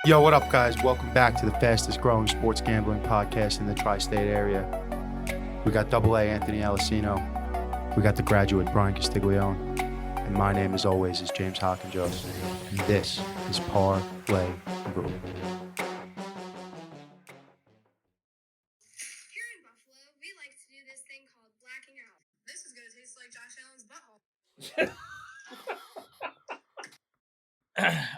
Yo, what up, guys? Welcome back to the fastest growing sports gambling podcast in the tri-state area. We got AA Anthony Alessino. We got the graduate Bryan Castiglione. And my name, as always, is James Hawkinjoss. And this is Parlay-Vous. Here in Buffalo, we like to do this thing called blacking out. This is going to taste like Josh Allen's butthole.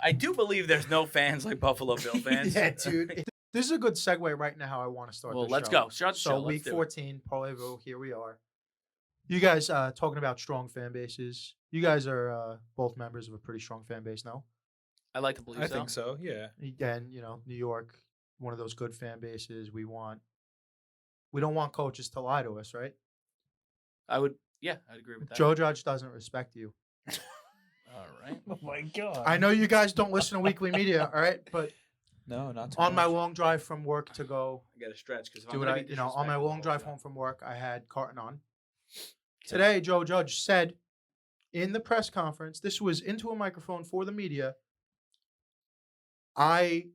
I do believe there's no fans like Buffalo Bill fans. Yeah, dude. This is a good segue right now how I want to start Well, the let's show. go. Start the So show. week 14, Parlay-Vous, here we are. You guys talking about strong fan bases. You guys are both members of a pretty strong fan base now. I like to believe I so. think so, yeah. Again, New York, one of those good fan bases. We don't want coaches to lie to us, right? I'd agree with that. Joe Judge doesn't respect you. All right. Oh my god. I know you guys don't listen to weekly media, all right? But No, not too on my much. long drive from work to go I got to stretch because do what on my long drive home from work, I had Carton on. Today, Joe Judge said in the press conference, this was into a microphone for the media, I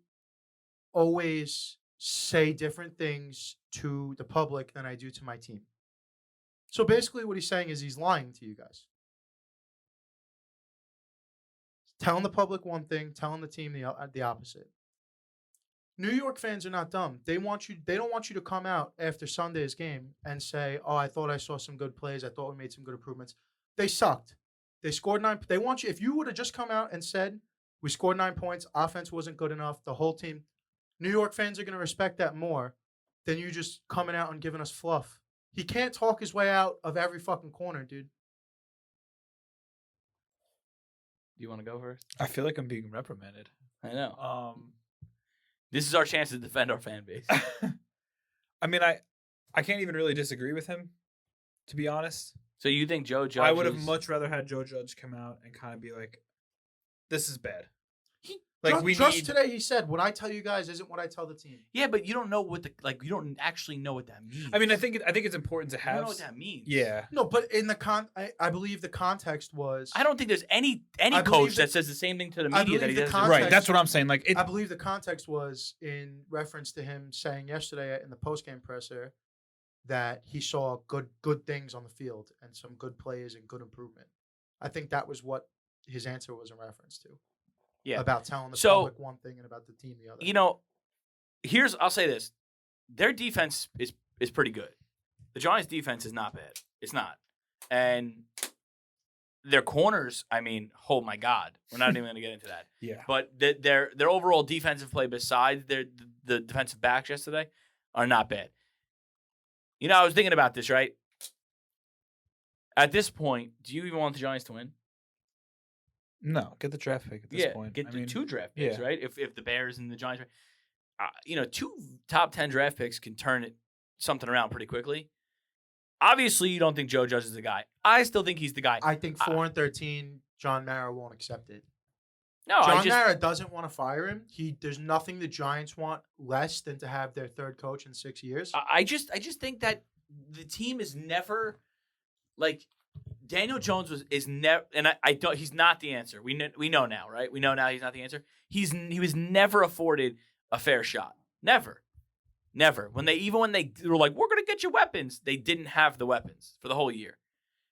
always say different things to the public than I do to my team. So basically what he's saying is he's lying to you guys. Telling the public one thing, telling the team the opposite. New York fans are not dumb. They don't want you to come out after Sunday's game and say, "Oh, I thought I saw some good plays. I thought we made some good improvements." They sucked. They scored 9. They want you. If you would have just come out and said, "We scored 9 points. Offense wasn't good enough." The whole team, New York fans are going to respect that more than you just coming out and giving us fluff. He can't talk his way out of every fucking corner, dude. Do you want to go first? I feel like I'm being reprimanded. I know. This is our chance to defend our fan base. I mean, I can't even really disagree with him, to be honest. So you think Joe Judge? I would have much rather had Joe Judge come out and kind of be like, "This is bad." Just today he said, "What I tell you guys isn't what I tell the team." Yeah, but you don't know what you don't actually know what that means. I mean, I think it's important to you have. don't know what that means. Yeah. No, but in the I believe the context was. I don't think there's any I coach believe that says the same thing to the I media that believe he the does. context- Right. That's what I'm saying. Like, I believe the context was in reference to him saying yesterday in the postgame presser that he saw good things on the field and some good plays and good improvement. I think that was what his answer was in reference to. Yeah. About telling the So- public one thing and about the team the other. I'll say this: their defense is pretty good. The Giants' defense is not bad. It's not, and their corners. I mean, oh my God, we're not even going to get into that. yeah. But their overall defensive play, besides the defensive backs yesterday, are not bad. I was thinking about this, right? At this point, do you even want the Giants to win? No, get the draft pick at this point. Get I the mean, 2 draft picks, yeah. right? If the Bears and the Giants, 2 top 10 draft picks can turn something around pretty quickly. Obviously, you don't think Joe Judge is the guy. I still think he's the guy. I think 4-13, John Mara won't accept it. No, John Mara doesn't want to fire him. There's nothing the Giants want less than to have their third coach in 6 years. I just think that the team is never like Daniel Jones is never, and I don't. He's not the answer. We know now, right? We know now he's not the answer. He was never afforded a fair shot. Never. When they were like, "We're gonna get you weapons," they didn't have the weapons for the whole year.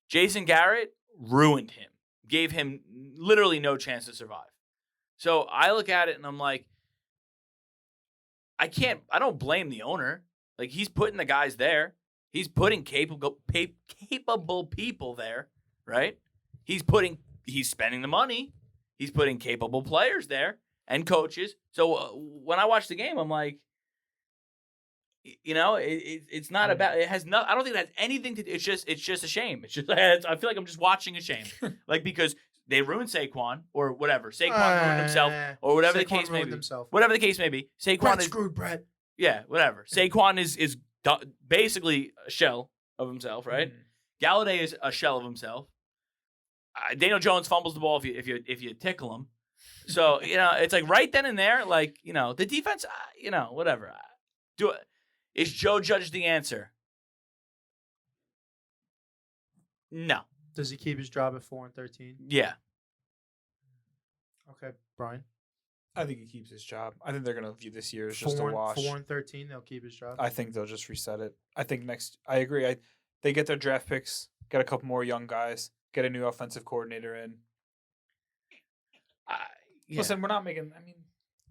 Jason Garrett ruined him, gave him literally no chance to survive. So I look at it and I'm like, I don't blame the owner. Like, he's putting the guys there. He's putting capable people there, right? He's spending the money. He's putting capable players there and coaches. So when I watch the game, I'm like, it's not about. It has no. I don't think it has anything to. It's just a shame. It's just. I feel like I'm just watching a shame, like because they ruined Saquon or whatever. Saquon ruined himself or whatever the case may be. Whatever the case may be, Saquon Brett is screwed Brett. Yeah, whatever. Saquon is basically a shell of himself, right? Mm-hmm. Galladay is a shell of himself. Daniel Jones fumbles the ball if you tickle him. So it's like right then and there, like the defense, whatever. Do it. Is Joe Judge the answer? No. Does he keep his job at 4-13? Yeah. Okay, Brian. I think he keeps his job. I think they're going to view this year as just a 4 wash. 4-13, they'll keep his job. I think they'll just reset it. I think I agree. They get their draft picks, get a couple more young guys, get a new offensive coordinator in. Listen, we're not making. I mean,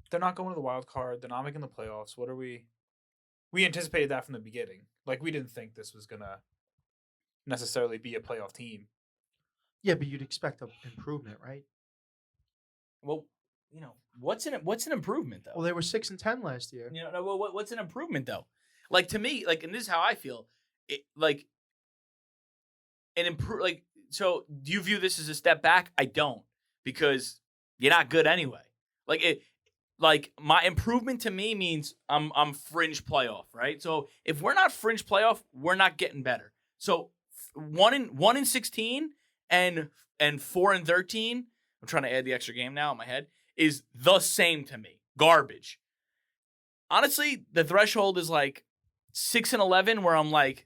they're not going to the wild card. They're not making the playoffs. What are we? We anticipated that from the beginning. Like, we didn't think this was gonna necessarily be a playoff team. Yeah, but you'd expect an improvement, right? Well, what's an improvement though? Well, they were 6-10 last year. What's an improvement though? Like, to me, like, and this is how I feel. Like, an improve. Like, so do you view this as a step back? I don't, because you're not good anyway. Like it. Like, my improvement to me means I'm fringe playoff, right? So if we're not fringe playoff, we're not getting better. So 1-16 and 4-13. I'm trying to add the extra game now in my head, is the same to me. Garbage. Honestly, the threshold is like 6-11, where I'm like,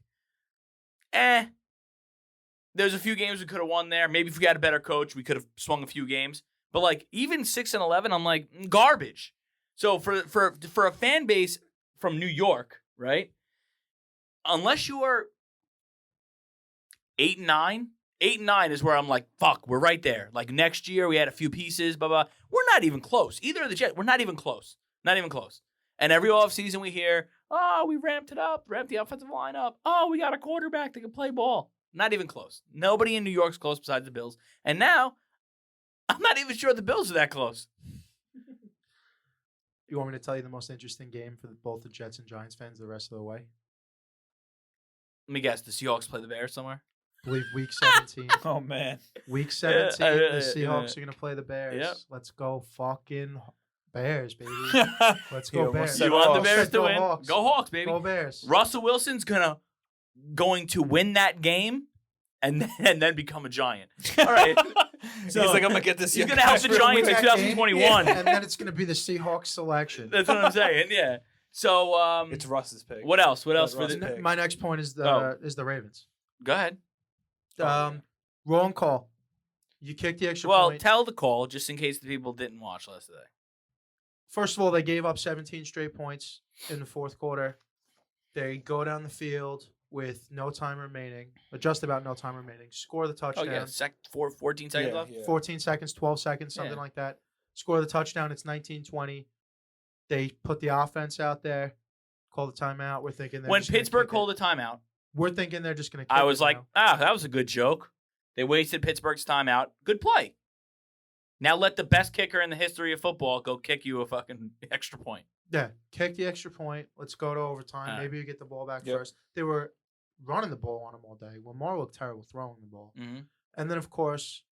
There's a few games we could have won there. Maybe if we had a better coach, we could have swung a few games. But like, even 6-11, I'm like, garbage. So for a fan base from New York, right? Unless you are 8-9 is where I'm like, fuck, we're right there. Like, next year we had a few pieces, blah blah. We're not even close. Either of the Jets, we're not even close. Not even close. And every offseason we hear, oh, we ramped it up, ramped the offensive line up. Oh, we got a quarterback that can play ball. Not even close. Nobody in New York's close besides the Bills. And now, I'm not even sure the Bills are that close. You want me to tell you the most interesting game for both the Jets and Giants fans the rest of the way? Let me guess, the Seahawks play the Bears somewhere? I believe week 17. Oh, man. Week 17, the Seahawks yeah. are going to play the Bears. Yep. Let's go fucking Bears, baby. Let's He go almost Bears. said You want the Hawks. Bears to Go win? Hawks. Go Hawks, baby. Go Bears. Russell Wilson's going to win that game and then become a Giant. All right. He's like, I'm going to get this. He's going to help the Giants in Win that 2021. game, and then it's going to be the Seahawks selection. That's what I'm saying, yeah. So, It's Russ's pick. what else? What else for Russ the... pick. My next point is the Ravens. Go ahead. Wrong call. You kicked the extra Well, point. tell the call, just in case the people didn't watch last day. First of all, they gave up 17 straight points in the fourth quarter. They go down the field with no time remaining, or just about no time remaining, score the Oh, touchdown. yeah. 14 seconds Yeah, left? yeah. 14 seconds, 12 seconds, something Yeah. like that. Score the touchdown. It's 19-20. They put the offense out there, call the timeout. We're thinking When Pittsburgh called a timeout, we're thinking they're just going to. I was like, that was a good joke. They wasted Pittsburgh's timeout. Good play. Now let the best kicker in the history of football go kick you a fucking extra point. yeah, kick the extra point. Let's go to overtime. All right. Maybe you get the ball back Yep. first. They were running the ball on him all day. Lamar looked terrible throwing the ball. Mm-hmm. And then, of course,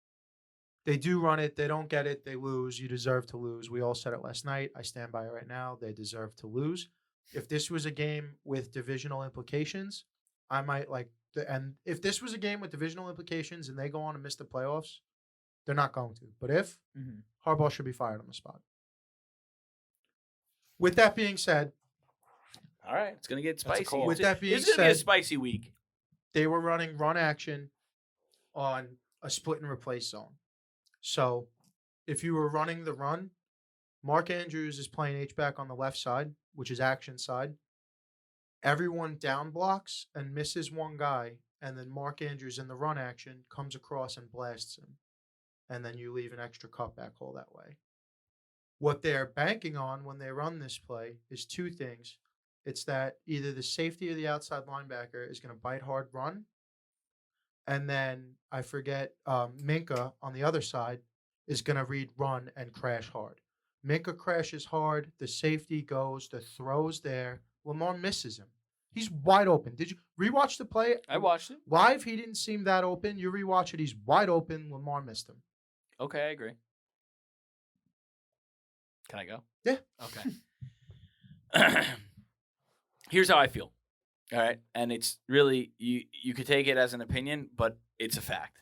they do run it. They don't get it. They lose. You deserve to lose. We all said it last night. I stand by it right now. They deserve to lose. If this was a game with divisional implications, I might like and if this was a game with divisional implications and they go on and miss the playoffs, they're not going to. But if Harbaugh should be fired on the spot. With that being said, All right. It's going to get That's a spicy. call. With that being It's going to be a said- spicy week. they were running run action on a split and replace zone. So if you were running the run, Mark Andrews is playing H-back on the left side, which is action side. Everyone down blocks and misses one guy, and then Mark Andrews in the run action comes across and blasts him. And then you leave an extra cutback hole that way. What they're banking on when they run this play is two things. It's that either the safety or the outside linebacker is going to bite hard run, and then I forget Minka on the other side is going to read run and crash hard. Minka crashes hard. The safety goes. The throw's there. Lamar misses him. He's wide open. Did you rewatch the play? I watched it. Live, he didn't seem that open. You rewatch it, he's wide open. Lamar missed him. Okay, I agree. Can I go? Yeah. Okay. Here's how I feel. All right. And it's really, you could take it as an opinion, but it's a fact.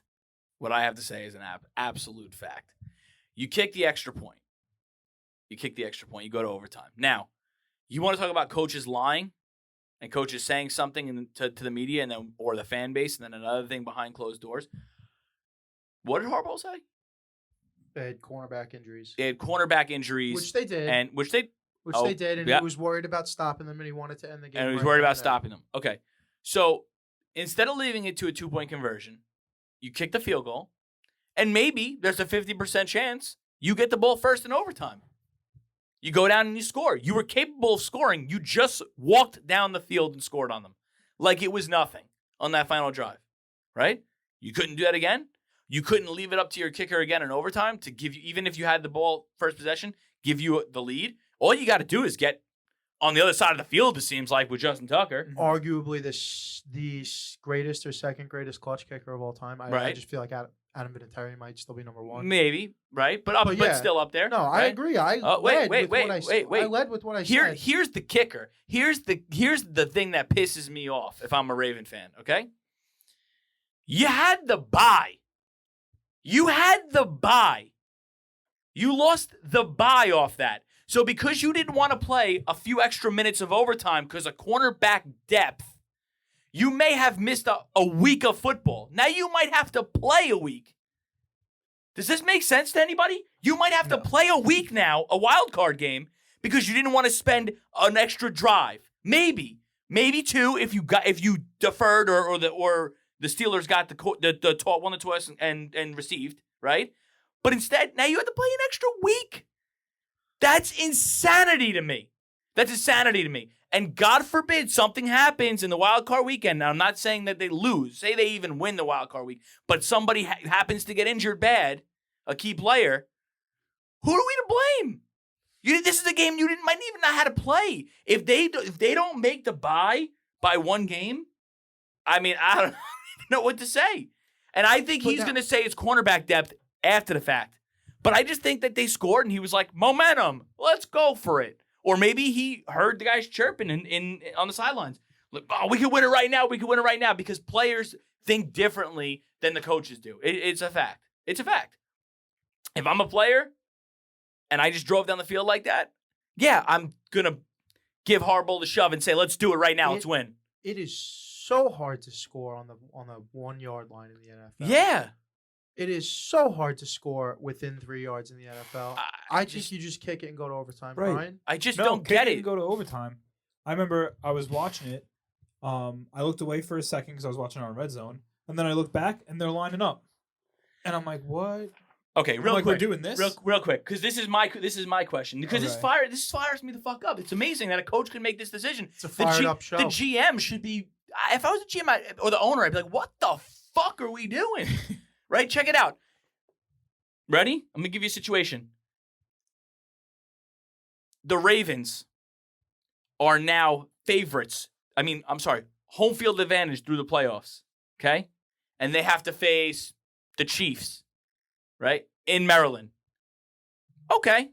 What I have to say is an absolute fact. You kick the extra point. You go to overtime. Now, you want to talk about coaches lying and coaches saying something to the media and then or the fan base and then another thing behind closed doors. What did Harbaugh say? They had cornerback injuries, They had cornerback injuries, which they did, and they did, and yeah. he was worried about stopping them, and he wanted to end the game. and he was right worried then about and there. stopping them. Okay, so instead of leaving it to a 2-point conversion, you kick the field goal, and maybe there's a 50% chance you get the ball first in overtime. You go down and you score. You were capable of scoring. You just walked down the field and scored on them like it was nothing on that final drive, right? You couldn't do that again. You couldn't leave it up to your kicker again in overtime to give you, even if you had the ball first possession, give you the lead. All you got to do is get on the other side of the field, it seems like, with Justin Tucker. Arguably the greatest or second greatest clutch kicker of all time. I Right. just feel like Adam Vinatieri might still be number one. Maybe, right? But yeah. still up there. No, I right? agree. I wait. led with what I said. Here's the kicker. Here's the thing that pisses me off if I'm a Raven fan, okay? You had the bye. You lost the bye off that. So because you didn't want to play a few extra minutes of overtime because of cornerback depth, you may have missed a week of football. Now you might have to play a week. Does this make sense to anybody? You might have to play a week now, a wild card game, because you didn't want to spend an extra drive. Maybe two if you deferred or the Steelers got the one to us and received, right? But instead, now you have to play an extra week. That's insanity to me. And God forbid something happens in the wild card weekend. Now, I'm not saying that they lose. Say they even win the wild card week, but somebody happens to get injured bad, a key player. Who are we to blame? This is a game you might even know how to play. If they don't make the bye by one game, I mean, I don't know what to say. And I think he's going to say it's cornerback depth after the fact. But I just think that they scored and he was like, momentum, let's go for it. Or maybe he heard the guys chirping in on the sidelines. Like, oh, we can win it right now. Because players think differently than the coaches do. It's a fact. If I'm a player and I just drove down the field like that, yeah, I'm going to give Harbaugh the shove and say, let's do it right now. Let's win. It is so hard to score on the 1 yard line in the NFL. Yeah. It is so hard to score within 3 yards in the NFL. I think you just kick it and go to overtime, Right. Bryan. I just don't get it. Go to overtime. I remember I was watching it. I looked away for a second because I was watching it on Red Zone, and then I looked back and they're lining up, and I'm like, "What?" Okay, real quick. We're doing this real quick because this is my question because this fires me the fuck up. It's amazing that a coach can make this decision. It's a fired up show. The GM should be. If I was a GM or the owner, I'd be like, "What the fuck are we doing?" Right? Check it out. Ready? I'm gonna give you a situation. The Ravens are now favorites. Home field advantage through the playoffs. Okay? And they have to face the Chiefs, right? In Maryland. Okay.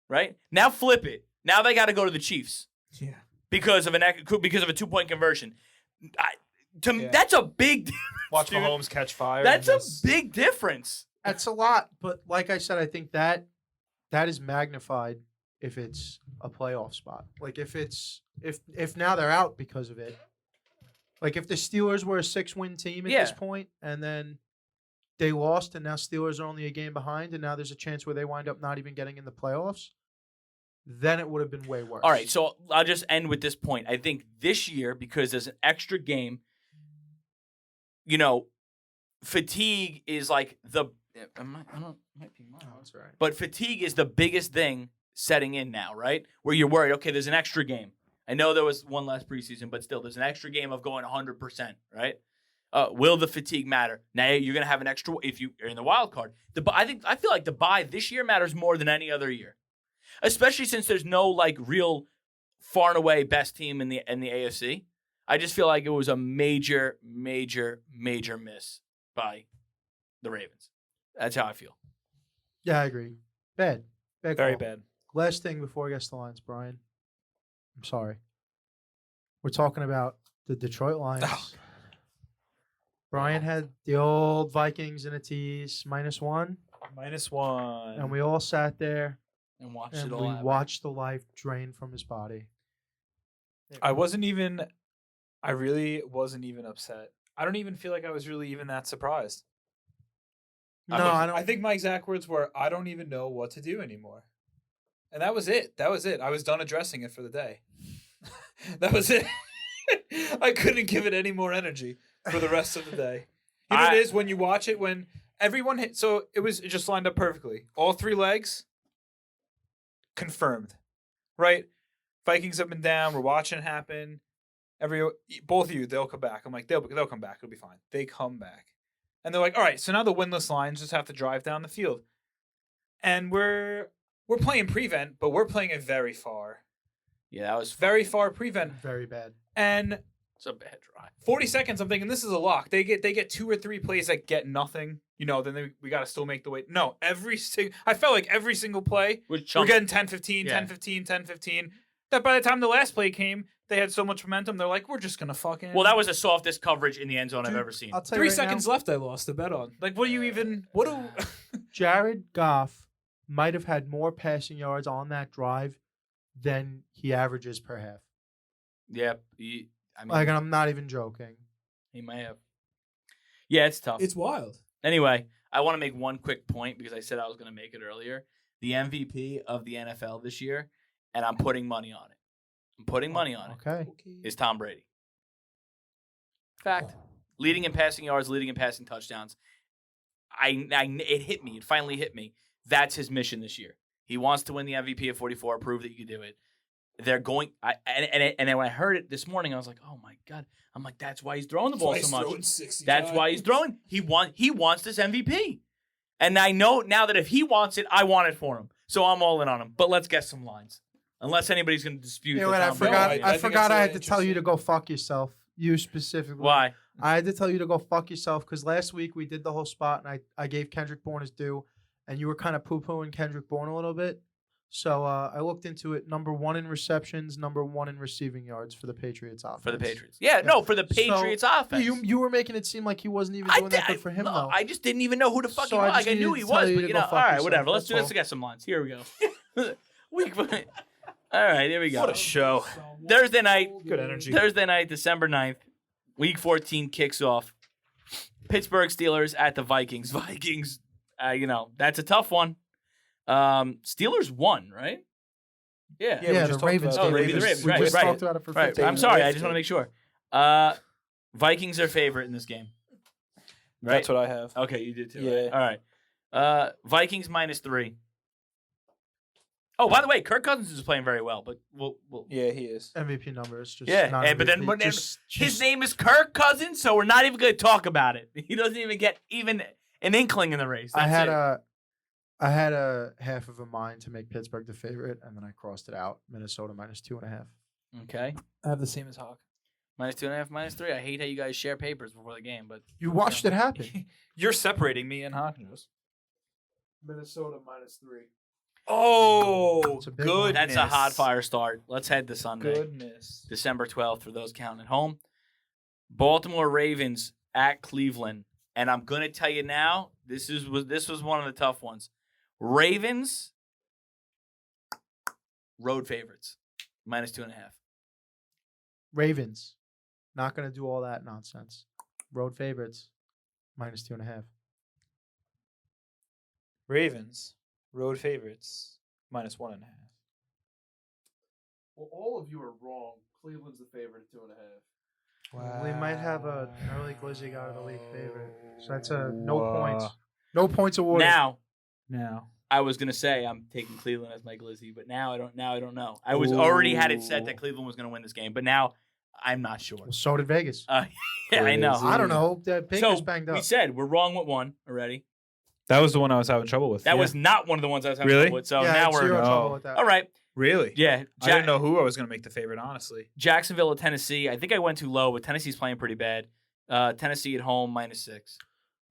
Right? Now flip it. Now they got to go to the Chiefs. Yeah. Because of a 2-point conversion. That's a big difference. Watch dude. Mahomes catch fire. That's a big difference. That's a lot, but like I said, I think that is magnified if it's a playoff spot. Like if now they're out because of it. Like if the Steelers were a 6-win team at this point, and then they lost, and now Steelers are only a game behind, and now there's a chance where they wind up not even getting in the playoffs, then it would have been way worse. All right, so I'll just end with this point. I think this year, because there's an extra game, fatigue is like the. Might be mine. That's right. But fatigue is the biggest thing setting in now, right? Where you're worried, okay, there's an extra game. I know there was one last preseason, but still, there's an extra game of going 100%, right? Will the fatigue matter? Now you're going to have an extra if you are in the wild card. I feel like the bye this year matters more than any other year, especially since there's no like real far and away best team in the AFC. I just feel like it was a major, major, major miss by the Ravens. That's how I feel. Yeah, I agree. Bad Very call. bad. Last thing before I guess the lines, Bryan. I'm sorry. We're talking about the Detroit Lions. Oh. Bryan had the old Vikings in a tease, -1. -1. And we all sat there And watch and it all we happen. watched the life drain from his body. I really wasn't even upset. I don't even feel like I was really even that surprised. No, I don't. I think my exact words were, "I don't even know what to do anymore," and that was it. That was it. I was done addressing it for the day. That was it. I couldn't give it any more energy for the rest of the day. You know what it is when you watch it when everyone hit. So it just lined up perfectly. All 3 legs confirmed, right? Vikings up and down. We're watching it happen. Both of you, they'll come back. I'm like, they'll come back. It'll be fine. They come back. And they're like, all right, so now the winless Lions just have to drive down the field. And we're playing prevent, but we're playing it very far. Yeah, that was very far prevent. Very bad. And it's a bad drive. 40 seconds, I'm thinking this is a lock. They get 2 or 3 plays that get nothing. Then we got to still make the weight. No, I felt like every single play, we're getting 10-15, 10-15, 10-15. That by the time the last play came, they had so much momentum. They're like, we're just gonna fucking. Well, that was the softest coverage in the end zone I've ever seen. I'll tell 3 you right seconds now, left. I lost the bet on. Like, what do you even? What do? Jared Goff might have had more passing yards on that drive than he averages per half. Yep. I'm not even joking. He may have. Yeah, it's tough. It's wild. Anyway, I want to make one quick point because I said I was going to make it earlier. The MVP of the NFL this year, and I'm putting money on it. Okay. Is Tom Brady. Fact. Leading in passing yards, leading in passing touchdowns. It hit me. It finally hit me. That's his mission this year. He wants to win the MVP at 44, prove that you can do it. They're going and then when I heard it this morning, I was like, oh my God. I'm like, that's why he's throwing the ball so much. That's why he's throwing. He wants this MVP. And I know now that if he wants it, I want it for him. So I'm all in on him. But let's get some lines. Unless anybody's going to dispute Yeah, that. wait, I forgot I had to tell you to interesting. go fuck yourself. You specifically. Why? I had to tell you to go fuck yourself because last week we did the whole spot and I gave Kendrick Bourne his due, and you were kind of poo-pooing Kendrick Bourne a little bit. So I looked into it. Number 1 in receptions, number 1 in receiving yards for the Patriots offense. For the Patriots. Yeah, no, for the Patriots offense. You were making it seem like he wasn't even doing that good for him, though. I just didn't even know who the fuck So he I was. just I knew needed he to tell was, you but to you go know, fuck all right, yourself, whatever. Let's that's all. get some lines. Here we go. All right, here we go. What a show. Thursday night. Good energy. Thursday night, December 9th. Week 14 kicks off. Pittsburgh Steelers at the Vikings. Vikings, that's a tough one. Steelers won, right? Yeah. Yeah, the Ravens. about it. game. Oh, the Ravens, We right, just right. talked about it for Right. 15 I'm sorry. I minutes. just want to make sure. Vikings are favorite in this game. Right? That's what I have. Okay, you did too. Yeah. Right? All right. Vikings -3. Oh, by the way, Kirk Cousins is playing very well, but we'll Yeah, he is. MVP numbers. Just Yeah, not but then MVP, when just- his name is Kirk Cousins, so we're not even going to talk about it. He doesn't even get even an inkling in the race. I That's had a half of a mind to make Pittsburgh the favorite, and then I crossed it out. Minnesota -2.5. Okay. I have the same as Hawk. -2.5, -3. I hate how you guys share papers before the game, but You watched it happen. You're separating me and Hawk. Minnesota -3. Oh, That's a big one. that's a hot fire start. Let's head to Sunday, Goodness. December 12th, for those counting at home. Baltimore Ravens at Cleveland, and I'm going to tell you now, this was one of the tough ones. Ravens road favorites, -2.5. Ravens, not going to do all that nonsense. Road favorites, -2.5. Ravens, road favorites, -1.5. Well, all of you are wrong. Cleveland's the favorite at 2.5. Wow. We might have an early Glizzy God of the League favorite. So that's a no points. No points awarded. Now, Now. I was gonna say I'm taking Cleveland as my Glizzy, but now I don't know. I was already had it set that Cleveland was gonna win this game, but now I'm not sure. Well, so did Vegas. Yeah, I know. Crazy. I don't know. Baker's So banged up. we said we're wrong with one already. That was the one I was having trouble with. That was not one of the ones I was having Really? trouble with. So yeah, now it's we're zero Oh. trouble with that. all right. Really? Yeah, I didn't know who I was going to make the favorite, honestly. Jacksonville at Tennessee. I think I went too low, but Tennessee's playing pretty bad. Tennessee at home -6.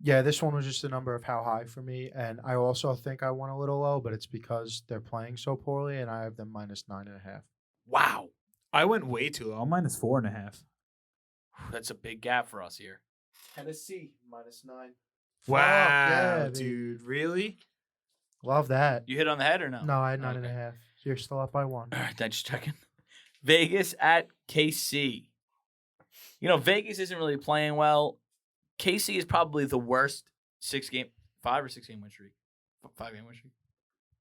Yeah, this one was just a number of how high for me, and I also think I went a little low, but it's because they're playing so poorly, and I have them -9.5. Wow, I went way too low. I'm -4.5. that's a big gap for us here. Tennessee -9. Wow, yeah, dude. Really? Love that. You hit on the head or no? No, I had Okay. 9.5. So you're still up by 1. All right, thanks for checking. Vegas at KC. Vegas isn't really playing well. KC is probably the worst 5 or 6 game win streak. 5 game win streak.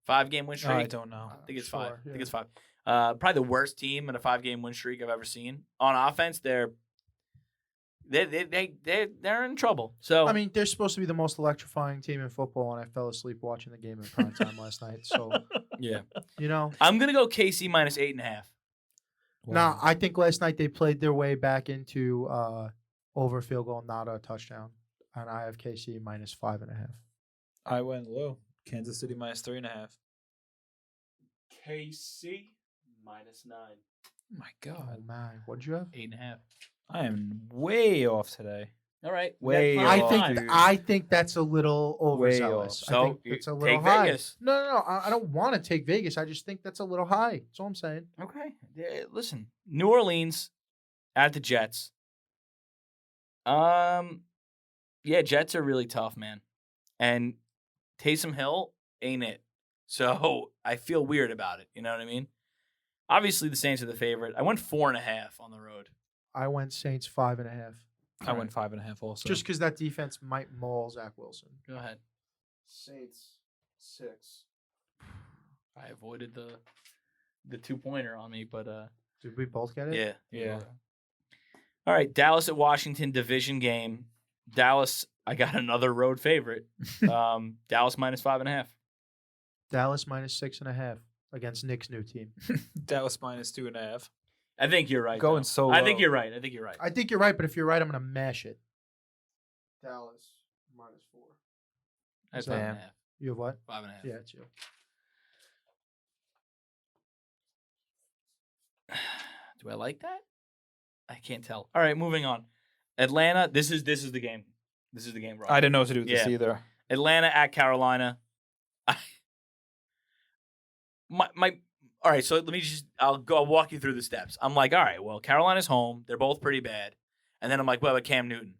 5 game win streak. I don't know. I think it's Sure, 5. I yeah. think it's 5. Probably the worst team in a 5 game win streak I've ever seen. On offense, they're in trouble. So I mean, they're supposed to be the most electrifying team in football, and I fell asleep watching the game in prime time last night. So, yeah, I'm gonna go KC minus 8.5. Nah, I think last night they played their way back into over field goal, not a touchdown, and I have KC minus 5.5. I went low. Kansas City minus 3.5. KC minus 9. Oh my Oh God. man, what'd you have? 8.5. I am way off today. All right, Way I off, think dude. I think that's a little Way overzealous. off. I So, think you it's a little take high. Vegas. No. I don't want to take Vegas. I just think that's a little high. That's all I'm saying. Okay. Listen, New Orleans at the Jets. Yeah, Jets are really tough, man. And Taysom Hill ain't it. So I feel weird about it. You know what I mean? Obviously, the Saints are the favorite. I went 4.5 on the road. I went Saints 5.5. I went 5.5 also. Just because that defense might maul Zach Wilson. Go ahead. Saints 6. I avoided the 2-pointer on me, but Did we both get it? yeah. Yeah. All right, Dallas at Washington division game. Dallas, I got another road favorite. Dallas minus 5.5. Dallas minus 6.5 against Nick's new team. Dallas minus 2.5. I think you're right. Going though. so I think low. you're right. I think you're right. I think you're right, but if you're right, I'm gonna mash it. Dallas minus 4. That's Damn. 5.5. You have what? 5.5. Yeah, it's you. Do I like that? I can't tell. All right, moving on. Atlanta. This is the game. This is the game, Rob. I didn't know what to do with this Yeah. either. Atlanta at Carolina. All right, so let me I'll walk you through the steps. I'm like, all right, well, Carolina's home. They're both pretty bad. And then I'm like, well, but Cam Newton.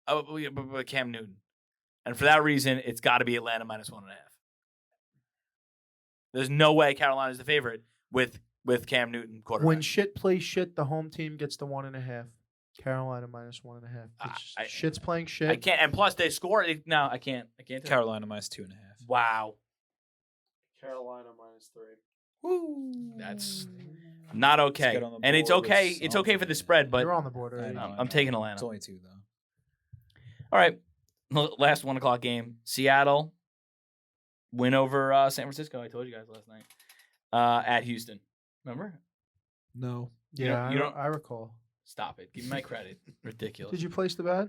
Oh, yeah, but Cam Newton. And for that reason, it's got to be Atlanta minus 1.5. There's no way Carolina's the favorite with Cam Newton quarterback. When shit plays shit, the home team gets the 1.5. Carolina minus 1.5. Shit's playing shit. I can't, and plus they score. No, I can't. I can't. Carolina minus 2.5. Wow, Carolina minus 3. that's not okay. get on the And it's board with okay. It's okay for the spread, but You're on the board I already. know, I'm taking Atlanta. It's only 2 though. All right, last 1 o'clock game. Seattle win over San Francisco. I told you guys last night. At Houston. Remember? No. Yeah, you don't- I recall. Stop it. Give me my credit. Ridiculous. Did you place the bet?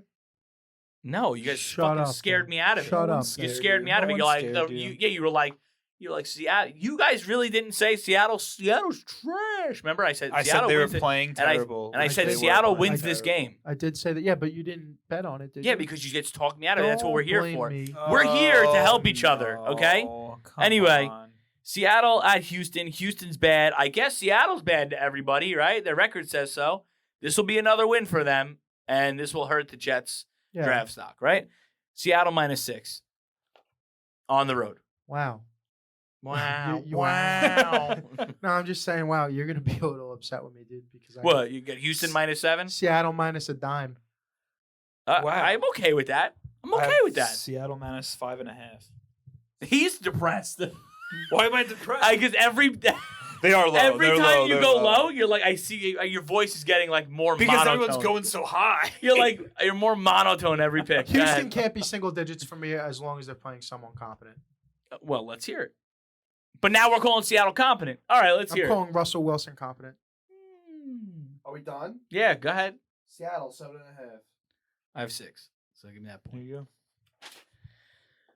No, you guys Shut fucking up, scared dude. me out of it. Shut up. You dude. scared me out of it. No You're one like, scared you. you were like Seattle. You guys really didn't say Seattle's trash. Remember, I said I Seattle said they were wins it, playing and I- terrible. and I Like, said they were Seattle playing wins this terrible. game. I did say that. Yeah, but you didn't bet on it, did Yeah, you? because you just talked me out of it. That's what we're here Don't for. blame me. We're here to help each other, no. okay? Come Anyway. on. Seattle at Houston. Houston's bad. I guess Seattle's bad to everybody, right? Their record says so. This will be another win for them, and this will hurt the Jets' Yeah. draft stock, right? Seattle minus 6 on the road. Wow. Wow. You- wow. No, I'm just saying, wow, you're going to be a little upset with me, dude, because I What? You got Houston minus 7? Seattle minus a dime. Wow. I'm okay with that. I'm I okay have with that. Seattle minus 5.5. He's depressed. Why am I depressed? Because every They are low. every They're time low. you They're go low, you're like, I see your voice is getting like more because monotone. everyone's going so high. You're more monotone every pick. Go Houston ahead. can't be single digits for me as long as they're playing someone competent. Well, let's hear it. But now we're calling Seattle competent. All right, let's I'm hear it. calling Russell Wilson competent. Are we done? Yeah, go ahead. Seattle 7.5. I have 6, so give me that point. There you go.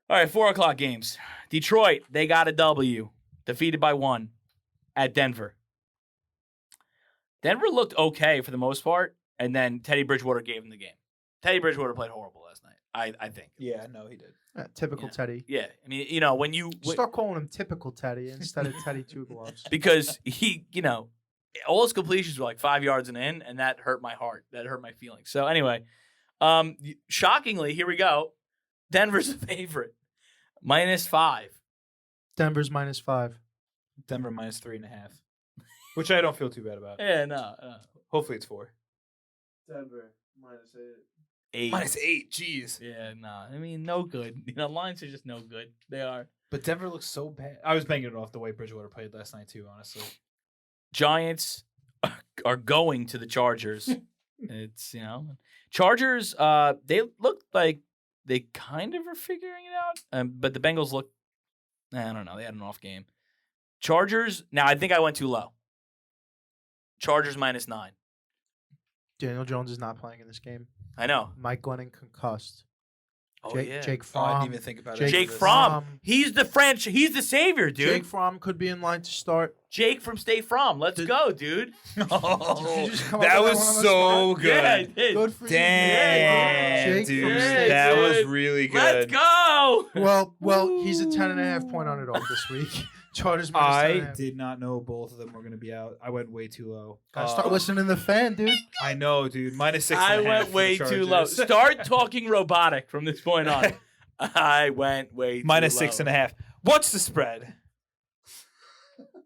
All right, 4 o'clock games. Detroit, they got a W, defeated by 1 at Denver. Denver looked okay for the most part, and then Teddy Bridgewater gave them the game. Teddy Bridgewater played horrible last night, I think. Yeah, no, he did. Typical Yeah. Teddy. Yeah, I mean, when you Start calling him typical Teddy instead of Teddy Two Gloves. because he, all his completions were like 5 yards and in, and that hurt my heart. That hurt my feelings. So anyway, shockingly, here we go. Denver's a favorite, minus 5. Denver's minus 5. Denver minus 3.5, which I don't feel too bad about. Yeah, no. Hopefully it's 4. Denver minus 8. 8. -8. Jeez. Yeah, nah. I mean, no good. Lines are just no good. They are. But Denver looks so bad. I was banging it off the way Bridgewater played last night too. Honestly. Giants are going to the Chargers. It's Chargers. They look like they kind of are figuring it out. But the Bengals look. I don't know. They had an off game. Chargers. Now I think I went too low. Chargers -9. Daniel Jones is not playing in this game. I know. Mike Glennon concussed. Oh Jake, yeah. Jake Oh, Fromm. I didn't even think about Jake it. Fromm. He's the French. He's the savior, dude. Jake Fromm could be in line to start. Jake from State Farm. Let's go, dude. Oh, Did you just come up that with was that one on the so spot? good. Yeah, I did. Good for Damn, you. Jake dude, from State. that was Dude. really good. Let's go. Well, he's a 10.5 point underdog this week. Chargers -10.5. I did not know both of them were going to be out. I went way too low. Gotta start listening to the fan, dude. I know, dude. -6.5. I went for the way too low. Chargers. Start talking robotic from this point on. I went way too low. -6.5. What's the spread?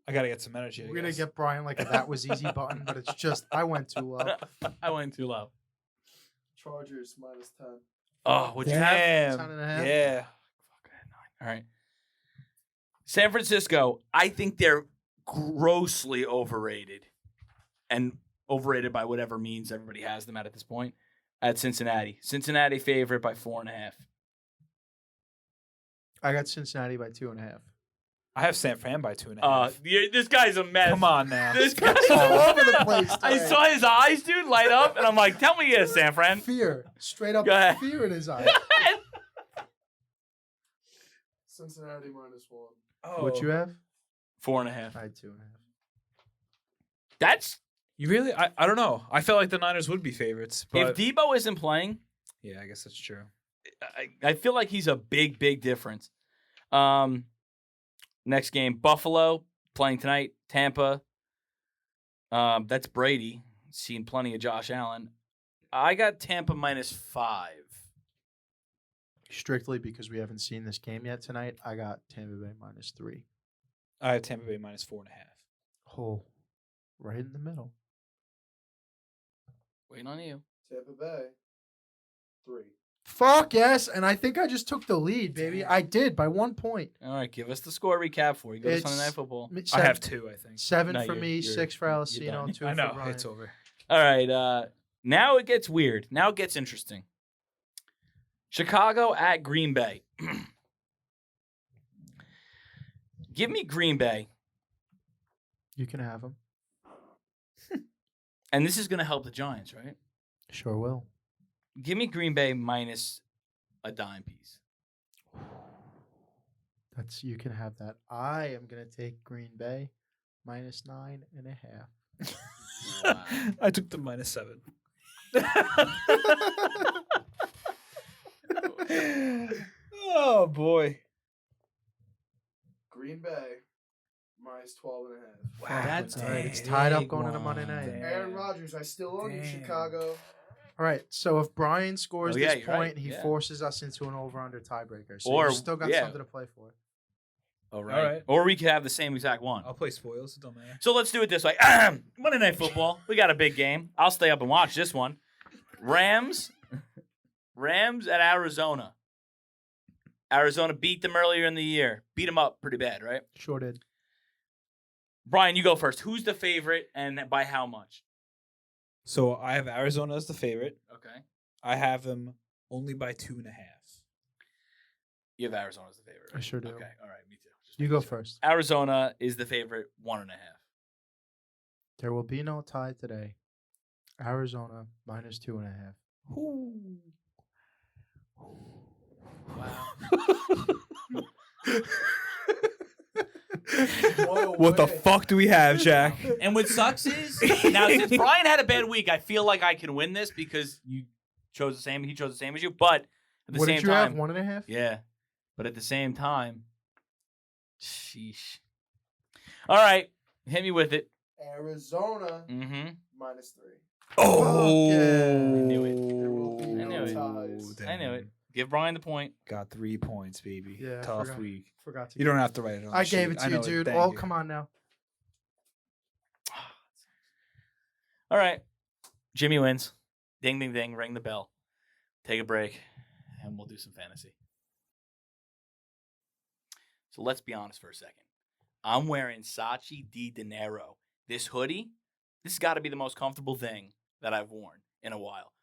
I gotta get some energy. We're gonna get Bryan like a "that was easy" button, but it's just I went too low. I went too low. Chargers -10. Oh, what'd you have? Damn. 10.5? Yeah. All right. San Francisco, I think they're grossly overrated. And overrated by whatever means everybody has them at this point. At Cincinnati. Cincinnati favorite by 4.5. I got Cincinnati by 2.5. I have San Fran by 2.5. This guy's a mess. Come on now. This guy's all over the place I today. saw his eyes, dude, light up, and I'm like, tell me yes, San Fran. Fear, straight up Go ahead. fear in his eyes. Cincinnati -1. Oh. What you have? 4.5. I had 2.5. That's You really? I don't know. I felt like the Niners would be favorites. But if Debo isn't playing, yeah, I guess that's true. I feel like he's a big, big difference. Next game, Buffalo playing tonight. Tampa. That's Brady. Seen plenty of Josh Allen. I got Tampa -5. Strictly because we haven't seen this game yet tonight, I got Tampa Bay -3. I have Tampa Bay -4.5. Oh, right in the middle. Waiting on you. Tampa Bay 3. Fuck yes, and I think I just took the lead, baby. I did by 1 point. All right, give us the score recap for you. Go to It's- Sunday Night Football. I have 2, I think. 7 No, for you're- me, you're- 6 for you're Alcino, done. 2 I for know. Bryan. It's over. All right, now it gets weird. Now it gets interesting. Chicago at Green Bay. Give me Green Bay, You can have them. and this is going to help the Giants, right? Sure will. Give me Green Bay minus a dime piece. You can have that. I am gonna take Green Bay -9.5. Wow. I took the -7. Oh boy. Green Bay -12.5. Wow, that's all right. It's tied up big going into one. Monday night. Damn. Aaron Rodgers, I still own you, Damn. Chicago. All right. So if Bryan scores Oh, yeah, this you're right. point, he Yeah. forces us into an over/under tiebreaker. So Or- you still got yeah. something to play for. All right. All right. Or we could have the same exact one. I'll play spoils. It don't matter. So let's do it this way. Monday Night Football. We got a big game. I'll stay up and watch this one. Rams at Arizona. Arizona beat them earlier in the year. Beat them up pretty bad, right? Sure did. Brian, you go first. Who's the favorite and by how much? So I have Arizona as the favorite. Okay. I have them only by 2.5. You have Arizona as the favorite. I sure do. Okay. All right. Me too. Just You making go sure. first. Arizona is the favorite, 1.5. There will be no tie today. Arizona -2.5. Wow. What the fuck do we have, Jack? And what sucks is now since Brian had a bad week, I feel like I can win this because you chose the same. He chose the same as you, but at the What same did you time, have? 1.5? yeah. But at the same time, sheesh. All right, hit me with it. Arizona Mm-hmm. -3. Oh, yeah. I knew it. There will be I knew no it. ties. I knew it. Give Brian the point. Got 3 points, baby. Yeah, I Tough forgot. week. Forgot to. You don't have to write it on I the gave sheet. it to I you, know dude. Thank Oh, you. come on now. All right, Jimmy wins. Ding, ding, ding. Ring the bell. take a break, and we'll do some fantasy. So let's be honest for a second. I'm wearing Saatchi Di Dinero. This hoodie, this has got to be the most comfortable thing that I've worn in a while.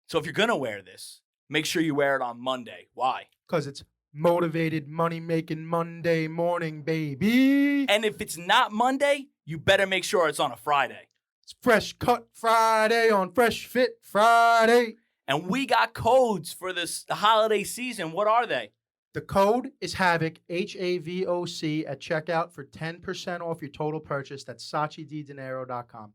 So if you're going to wear this, make sure you wear it on Monday. Why? Because it's motivated money-making Monday morning, baby. And if it's not Monday, you better make sure it's on a Friday. It's Fresh Cut Friday on Fresh Fit Friday. And we got codes for this holiday season. What are they? The code is HAVOC, HAVOC, at checkout for 10% off your total purchase. That's SaatchiDiDinero.com.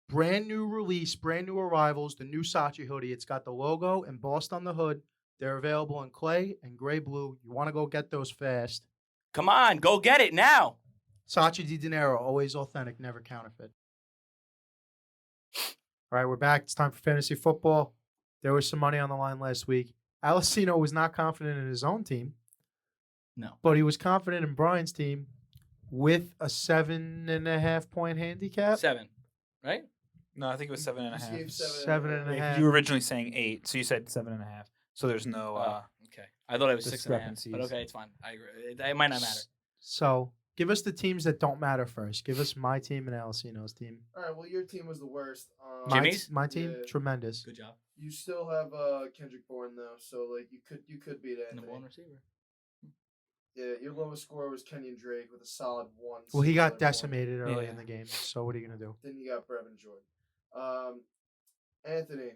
Brand new release, brand new arrivals, the new Saatchi hoodie. It's got the logo embossed on the hood. They're available in clay and gray blue. You want to go get those fast. Come on, go get it now. Saatchi Di Dinero, always authentic, never counterfeit. All right, we're back. It's time for fantasy football. There was some money on the line last week. Alessino was not confident in his own team. No. But he was confident in Bryan's team with a 7.5 point handicap. 7, right? No, I think it was 7.5. gave 7.5. You were originally saying 8, so you said 7.5. So there's no. Okay. I thought it was 6.5. discrepancies. But okay, it's fine. I agree. It might not matter. So give us the teams that don't matter first. Give us my team and Alessino's team. All right, well, your team was the worst. Jimmy's? My team, Yeah. tremendous. Good job. You still have Kendrick Bourne though, so like you could beat Anthony. Number 1 receiver. Yeah, your lowest score was Kenyon Drake with a solid 1. Well, he got singular point. decimated early Yeah. in the game. So what are you going to do? Then you got Brevin Jordan. Anthony,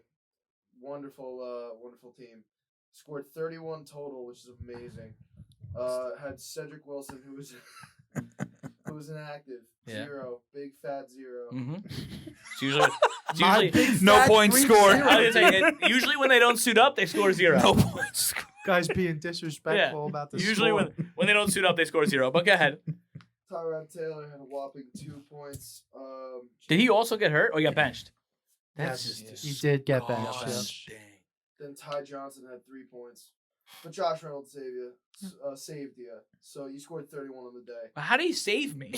wonderful team. Scored 31 total, which is amazing. Had Cedric Wilson, who was inactive. Yeah. 0. Big fat 0. Mm-hmm. It's usually, My usually big no fat points 3-0. scored. I was gonna say, usually when they don't suit up, they score 0. No points scored. Guys being disrespectful about the Usually score. when they don't suit up, they score 0. But go ahead. Tyrod Taylor had a whopping 2 points. Did he also get hurt or he got benched? Yes, That's he did get benched. Oh, yeah. dang. Then Ty Johnson had 3 points. But Josh Reynolds saved you. So you scored 31 on the day. How did he save me?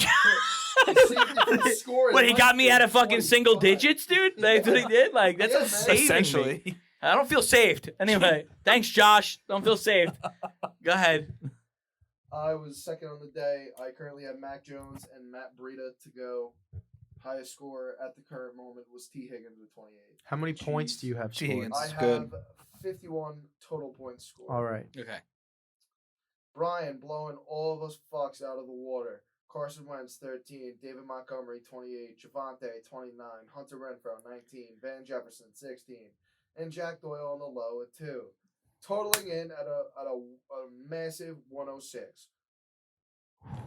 He saved you from scoring What, he got me less out of than fucking single 25. digits, dude? That's what he did? Like, that's Yeah, a man. saving me. Essentially. I don't feel saved. Anyway, thanks, Josh. Don't feel saved. Go ahead. I was second on the day. I currently have Mac Jones and Matt Breida to go. Highest score at the current moment was T. Higgins with 28. How many points do you have T. scored? Higgins. I It's have good. 51 total points scored. All right. Okay. Bryan blowing all of us fucks out of the water. Carson Wentz 13, David Montgomery 28, Javonte 29, Hunter Renfrow 19, Van Jefferson 16, and Jack Doyle on the low at 2, totaling in at a massive 106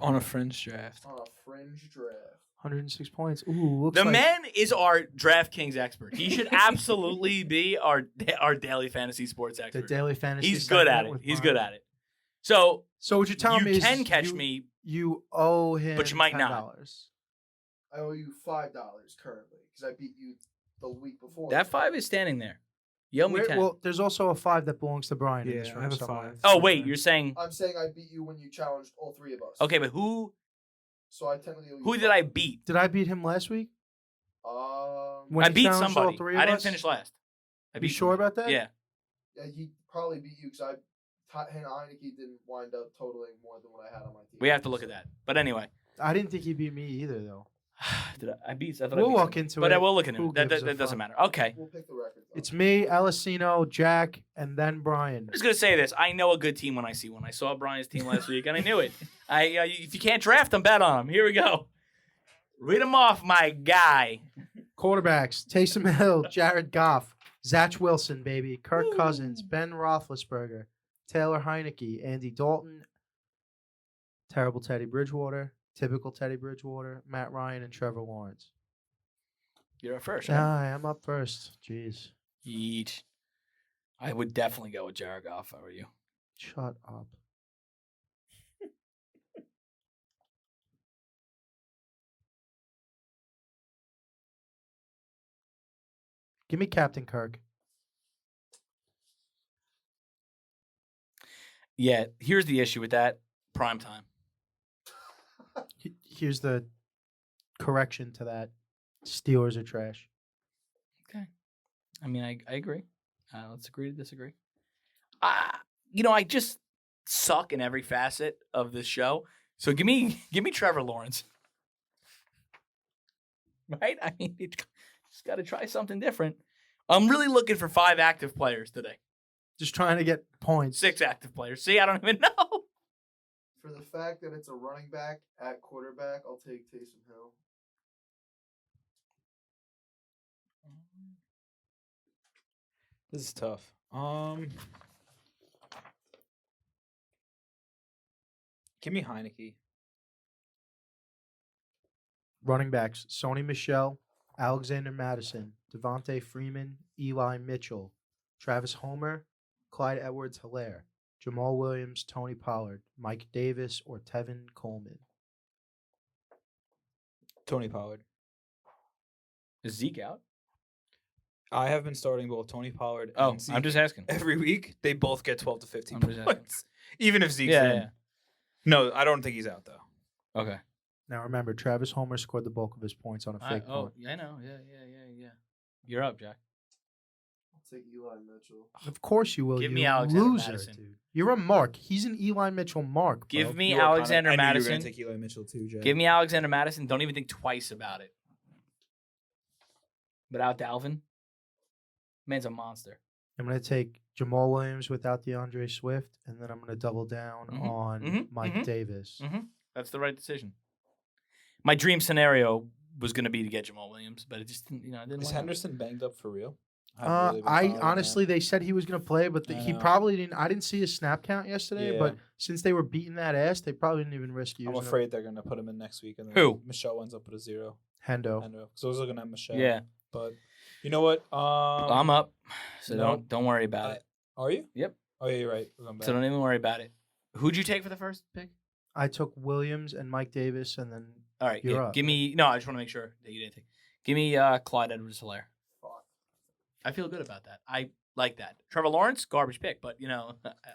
On a fringe draft. on a fringe draft. 106 points. Ooh, looks The like man is our DraftKings expert. He should absolutely be our daily fantasy sports the expert. daily fantasy. He's good at segment it. with He's Bryan. good at it. So So what you're telling me you is can catch you, me. You owe him, But you might not. $10. I owe you $5 currently because I beat you the week before. That 5 is standing there. You owe me Where- 10. well, there's also a 5 that belongs to Bryan in this Yeah, I room have a somewhere. 5. Oh, wait. You're saying. I'm saying I beat you when you challenged all 3 of us. Okay, but who So I technically owe you did 5. I beat? Did I beat him last week? I When he beat challenged all somebody. 3 of I didn't us? finish last. I You beat sure somebody. about that? Yeah. Yeah, he probably beat you because Heineke didn't wind up totaling more than what I had on my team. We have to look at that. But anyway. I didn't think he beat me either, though. Did I beat? I thought I We'll beat walk somebody. into But it. I will look into Who it. That gives a doesn't fuck? matter. Okay. We'll pick the records. up. It's me, Alessino, Jack, and then Bryan. I'm just gonna say this. I know a good team when I see one. I saw Brian's team last week, and I knew it. If you can't draft them, bet on them. Here we go. Read them off, my guy. Quarterbacks: Taysom Hill, Jared Goff, Zach Wilson, baby, Kirk Cousins, Ben Roethlisberger, Taylor Heineke, Andy Dalton, terrible Teddy Bridgewater, typical Teddy Bridgewater, Matt Ryan, and Trevor Lawrence. You're up first. Yeah, Right? I am up first. Jeez, Yeet. I would definitely go with Jared Goff if I were you. shut up. Give me Captain Kirk. Yeah. Here's the issue with that. Prime time. Here's the correction to that. Steelers are trash. Okay. I mean, I agree. Let's agree to disagree. I just suck in every facet of this show. So give me Trevor Lawrence. Right? I mean, you just got to try something different. I'm really looking for 5 active players today. Just trying to get points. 6 active players. See, I don't even know. For the fact that it's a running back at quarterback, I'll take Taysom Hill. This is tough. Give me Heineke. Running backs: Sony Michel, Alexander Madison, Devontae Freeman, Eli Mitchell, Travis Homer, Clyde Edwards-Helaire, Jamal Williams, Tony Pollard, Mike Davis, or Tevin Coleman. Tony Pollard. Is Zeke out? I have been starting both Tony Pollard Oh, and Zeke. I'm just asking. Every week, they both get 12 to 15 I'm just asking. points. Even if Zeke's Yeah, in. yeah. No, I don't think he's out, though. Okay. Now remember, Travis Homer scored the bulk of his points on a fake punt. I know. Yeah. You're up, Jack. I'll take Eli Mitchell. Of course you will. Give you me Alexander loser, Madison. dude. You're a mark. He's an Eli Mitchell mark. Bro. Give me You are kinda- Alexander I knew you were Madison. going to take Eli Mitchell, too, Jay. Give me Alexander Madison. Don't even think twice about it. Without Dalvin, man's a monster. I'm going to take Jamal Williams without DeAndre Swift, and then I'm going to double down on Mike Davis. That's the right decision. My dream scenario was going to be to get Jamal Williams, but it just didn't, it didn't Is work out. Henderson banged up for real? haven't really been I following honestly, they said he was going to play, but I he know. probably didn't. I didn't see his snap count yesterday, Yeah. but since they were beating that ass, they probably didn't even risk that. using I'm afraid they're going to put him in next week. And then Who? Michelle ends up with a 0. Hendo. So I was looking at Michelle. Yeah. But you know what? I'm up, so no. don't worry about it. Are you? Yep. Oh, yeah, you're right. We're going back. So don't even worry about it. Who'd you take for the first pick? I took Williams and Mike Davis, and then All right, You're up. give me. No, I just want to make sure that you didn't take. Give me Clyde Edwards-Helaire. Fuck. I feel good about that. I like that. Trevor Lawrence, garbage pick, but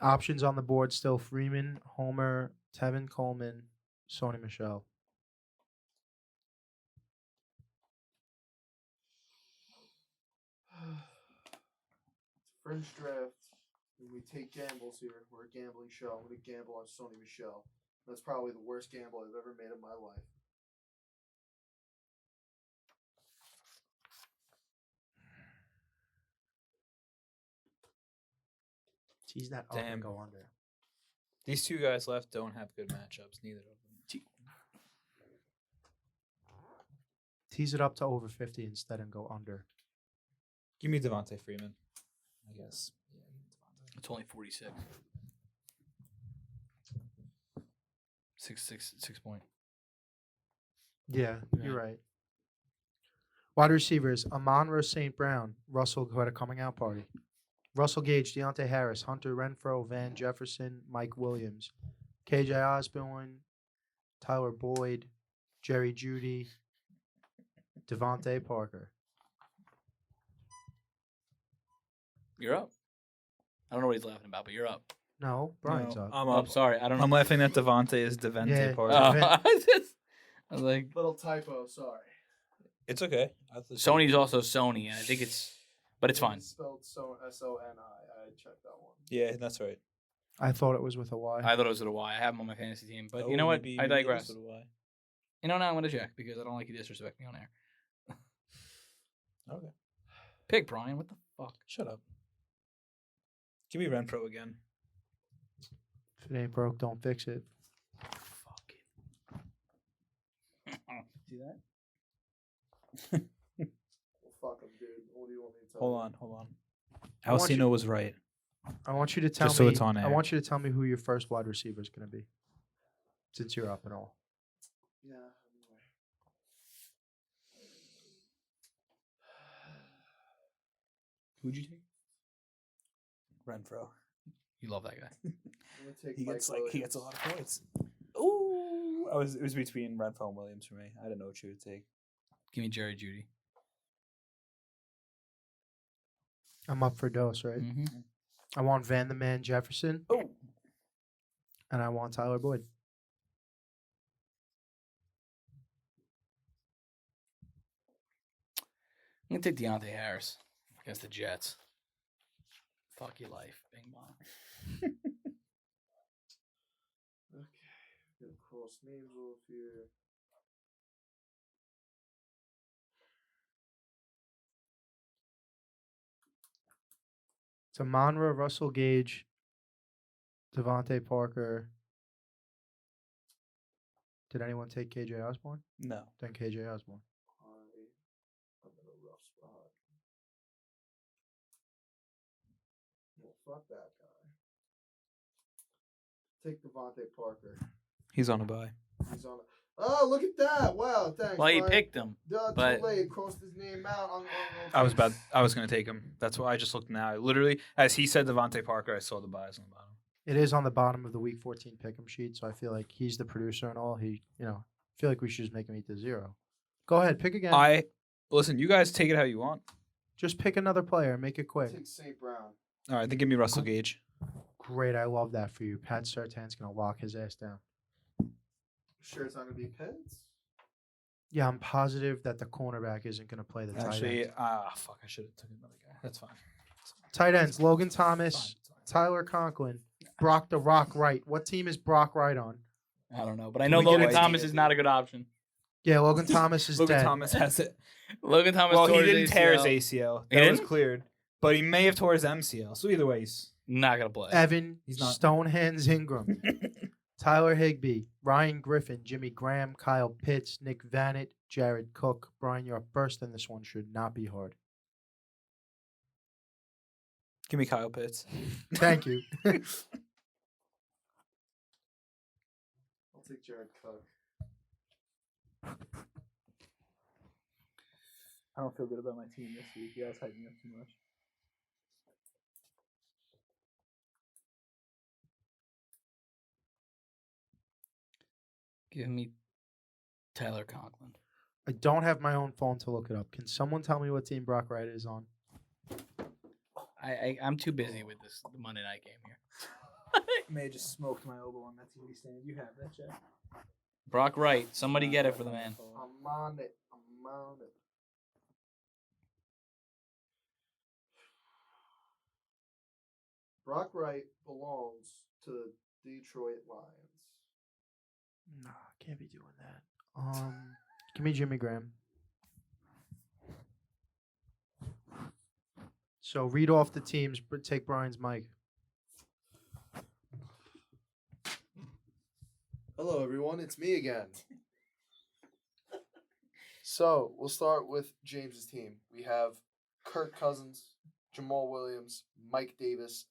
options on the board still: Freeman, Homer, Tevin Coleman, Sony Michel. Fringe draft. When we take gambles here, we're a gambling show. I'm going to gamble on Sony Michel. That's probably the worst gamble I've ever made in my life. Tease that up Damn. and go under. These two guys left don't have good matchups, neither of them. Tease it up to over 50 instead and go under. Give me Devontae Freeman, I guess. Yeah, give me Devontae. it's only 46. 6 point. Yeah, Yeah. you're right. Wide receivers: Amon-Ra St. Brown, Russell, who had a coming out party. Russell Gage, Deontay Harris, Hunter Renfrow, Van Jefferson, Mike Williams, KJ Osborne, Tyler Boyd, Jerry Jeudy, Devontae Parker. You're up. I don't know what he's laughing about, but you're up. No, Brian's up. I'm Oh, up. sorry, I don't know. I'm laughing at Devontae is Devontae Yeah. Parker. I was like, Little typo, sorry. It's okay. Sony's also Sony. I think but it's fine. It's spelled S-O-N-I. I checked that one. Yeah, that's right. I thought it was with a Y. I thought it was with a Y. I have him on my fantasy team, but Oh, you know what? maybe I it was digress. with a Y. Now I'm gonna check because I don't like you disrespect me on air. Okay. Pick Brian. What the fuck? Shut up. Give me Renfro again. If it ain't broke, don't fix it. See that? Well, fuck him, dude. What do you want me to tell Hold you? on. I want you- Alcino was right. I want you to tell Just me. so it's on I air. want you to tell me who your first wide receiver is going to be, since you're up and all. Yeah, anyway. Who'd you take? Renfro. You love that guy. I'm gonna take He Mike gets Williams. he gets a lot of points. Ooh. It was between Renfro and Williams for me. I didn't know what you would take. Give me Jerry Jeudy. I'm up for dose, right? Mm-hmm. I want Van the Man Jefferson, Oh. and I want Tyler Boyd. I'm gonna take Deontay Harris against the Jets. Fuck your life, Bing Bong. Okay, gonna cross names off here. It's Amonra, Russell Gage, Devontae Parker. Did anyone take KJ Osborne? No. Then KJ Osborne. I'm in a rough spot. Well, fuck that guy. Take Devontae Parker. He's on a bye. He's on. Oh, look at that! Wow, thanks. Well, he Brian. picked him. but- Too late. Crossed his name out. I was going to take him. That's why I just looked now. Literally, as he said Devontae Parker, I saw the buys on the bottom. It is on the bottom of the Week 14 pick'em sheet, so I feel like he's the producer and all. I feel like we should just make him eat the zero. Go ahead, pick again. Listen, you guys take it how you want. Just pick another player. Make it quick. Take St. Brown. All right, then give me Russell Gage. Great. I love that for you. Pat Surtain's going to lock his ass down. Sure, it's not gonna be Pitts. Yeah, I'm positive that the cornerback isn't going to play the tight Actually, end. fuck, I should have taken another guy. That's fine. Tight ends, Logan Thomas, It's fine. Tyler Conklin, Brock the Rock Wright. What team is Brock Wright on? I don't know, but I Can know we get Logan a Thomas team? is not a good option. Yeah, Logan Thomas is Logan dead. Thomas has it. Logan Thomas. Well, he tore his didn't tear his ACL. ACL. He That was didn't? cleared. But he may have tore his MCL. So either way, he's... Not gonna play. Evan He's not. Stonehands Ingram, Tyler Higbee, Ryan Griffin, Jimmy Graham, Kyle Pitts, Nick Vannett, Jared Cook. Brian, you're first, and this one should not be hard. Give me Kyle Pitts. Thank you. I'll take Jared Cook. I don't feel good about my team this week. You guys hyped me up too much. Give me Tyler Conklin. I don't have my own phone to look it up. Can someone tell me what team Brock Wright is on? I'm too busy with this Monday night game here. May have just smoked my elbow on that TV stand. You have that, Jeff? Brock Wright. Somebody get it for the man. I'm on it. I'm on it. Brock Wright belongs to the Detroit Lions. Nah, can't be doing that. Give me Jimmy Graham. So read off the teams. Take Brian's mic. Hello, everyone. It's me again. So we'll start with James's team. We have Kirk Cousins, Jamal Williams, Mike Davis,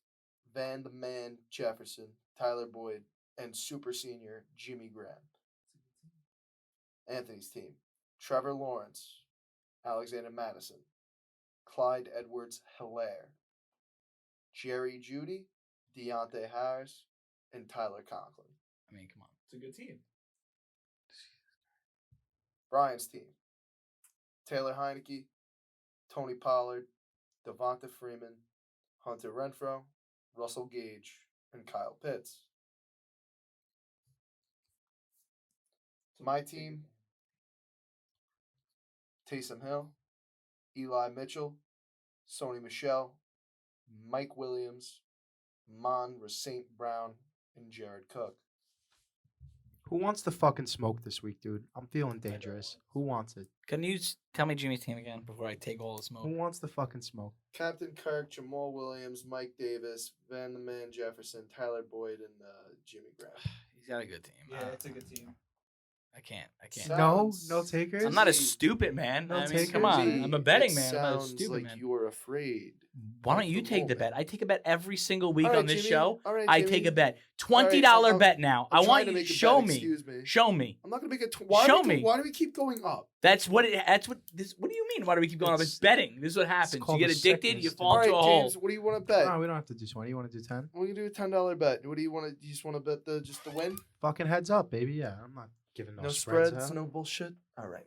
Van the Man Jefferson, Tyler Boyd, and super senior Jimmy Graham. Anthony's team: Trevor Lawrence, Alexander Madison, Clyde Edwards-Helaire, Jerry Jeudy, Deontay Harris, and Tyler Conklin. I mean, come on. It's a good team. Brian's team: Taylor Heineke, Tony Pollard, Devonta Freeman, Hunter Renfrow, Russell Gage, and Kyle Pitts. My team: Taysom Hill, Eli Mitchell, Sony Michel, Mike Williams, Mon St. Brown, and Jared Cook. Who wants the fucking smoke this week, dude? I'm feeling dangerous. Who wants it? Can you tell me Jimmy's team again before I take all the smoke? Who wants the fucking smoke? Captain Kirk, Jamal Williams, Mike Davis, Van the Man Jefferson, Tyler Boyd, and Jimmy Graham. He's got a good team. it's a good team. I can't. No Sounds- takers. I'm not a stupid man. No I mean, takers. come on. See, I'm a betting it man. I'm not a sounds stupid like man. you were afraid. Why don't of you the take the moment. bet? I take a bet every single week All right, on this Jimmy. show. All right, I Jimmy. take a bet. All right, $20 I'm- bet now. I'm I want trying to you make to a show bet, me. Excuse me. Show me. I'm not gonna make it. Show me. Why do we keep going up? That's what it. That's what this. What do you mean? Why do we keep going up? It's betting. This is what happens. You called get a addicted. sickness, You dude. fall All right, into a hole. James. What do you want to bet? No, we don't have to do 20. You want to do 10? We can do a $10 bet. What do you want to? You just want to bet just the win? Fucking heads up, baby. Yeah, I'm not giving no, No spreads. spreads, out. no bullshit. All right,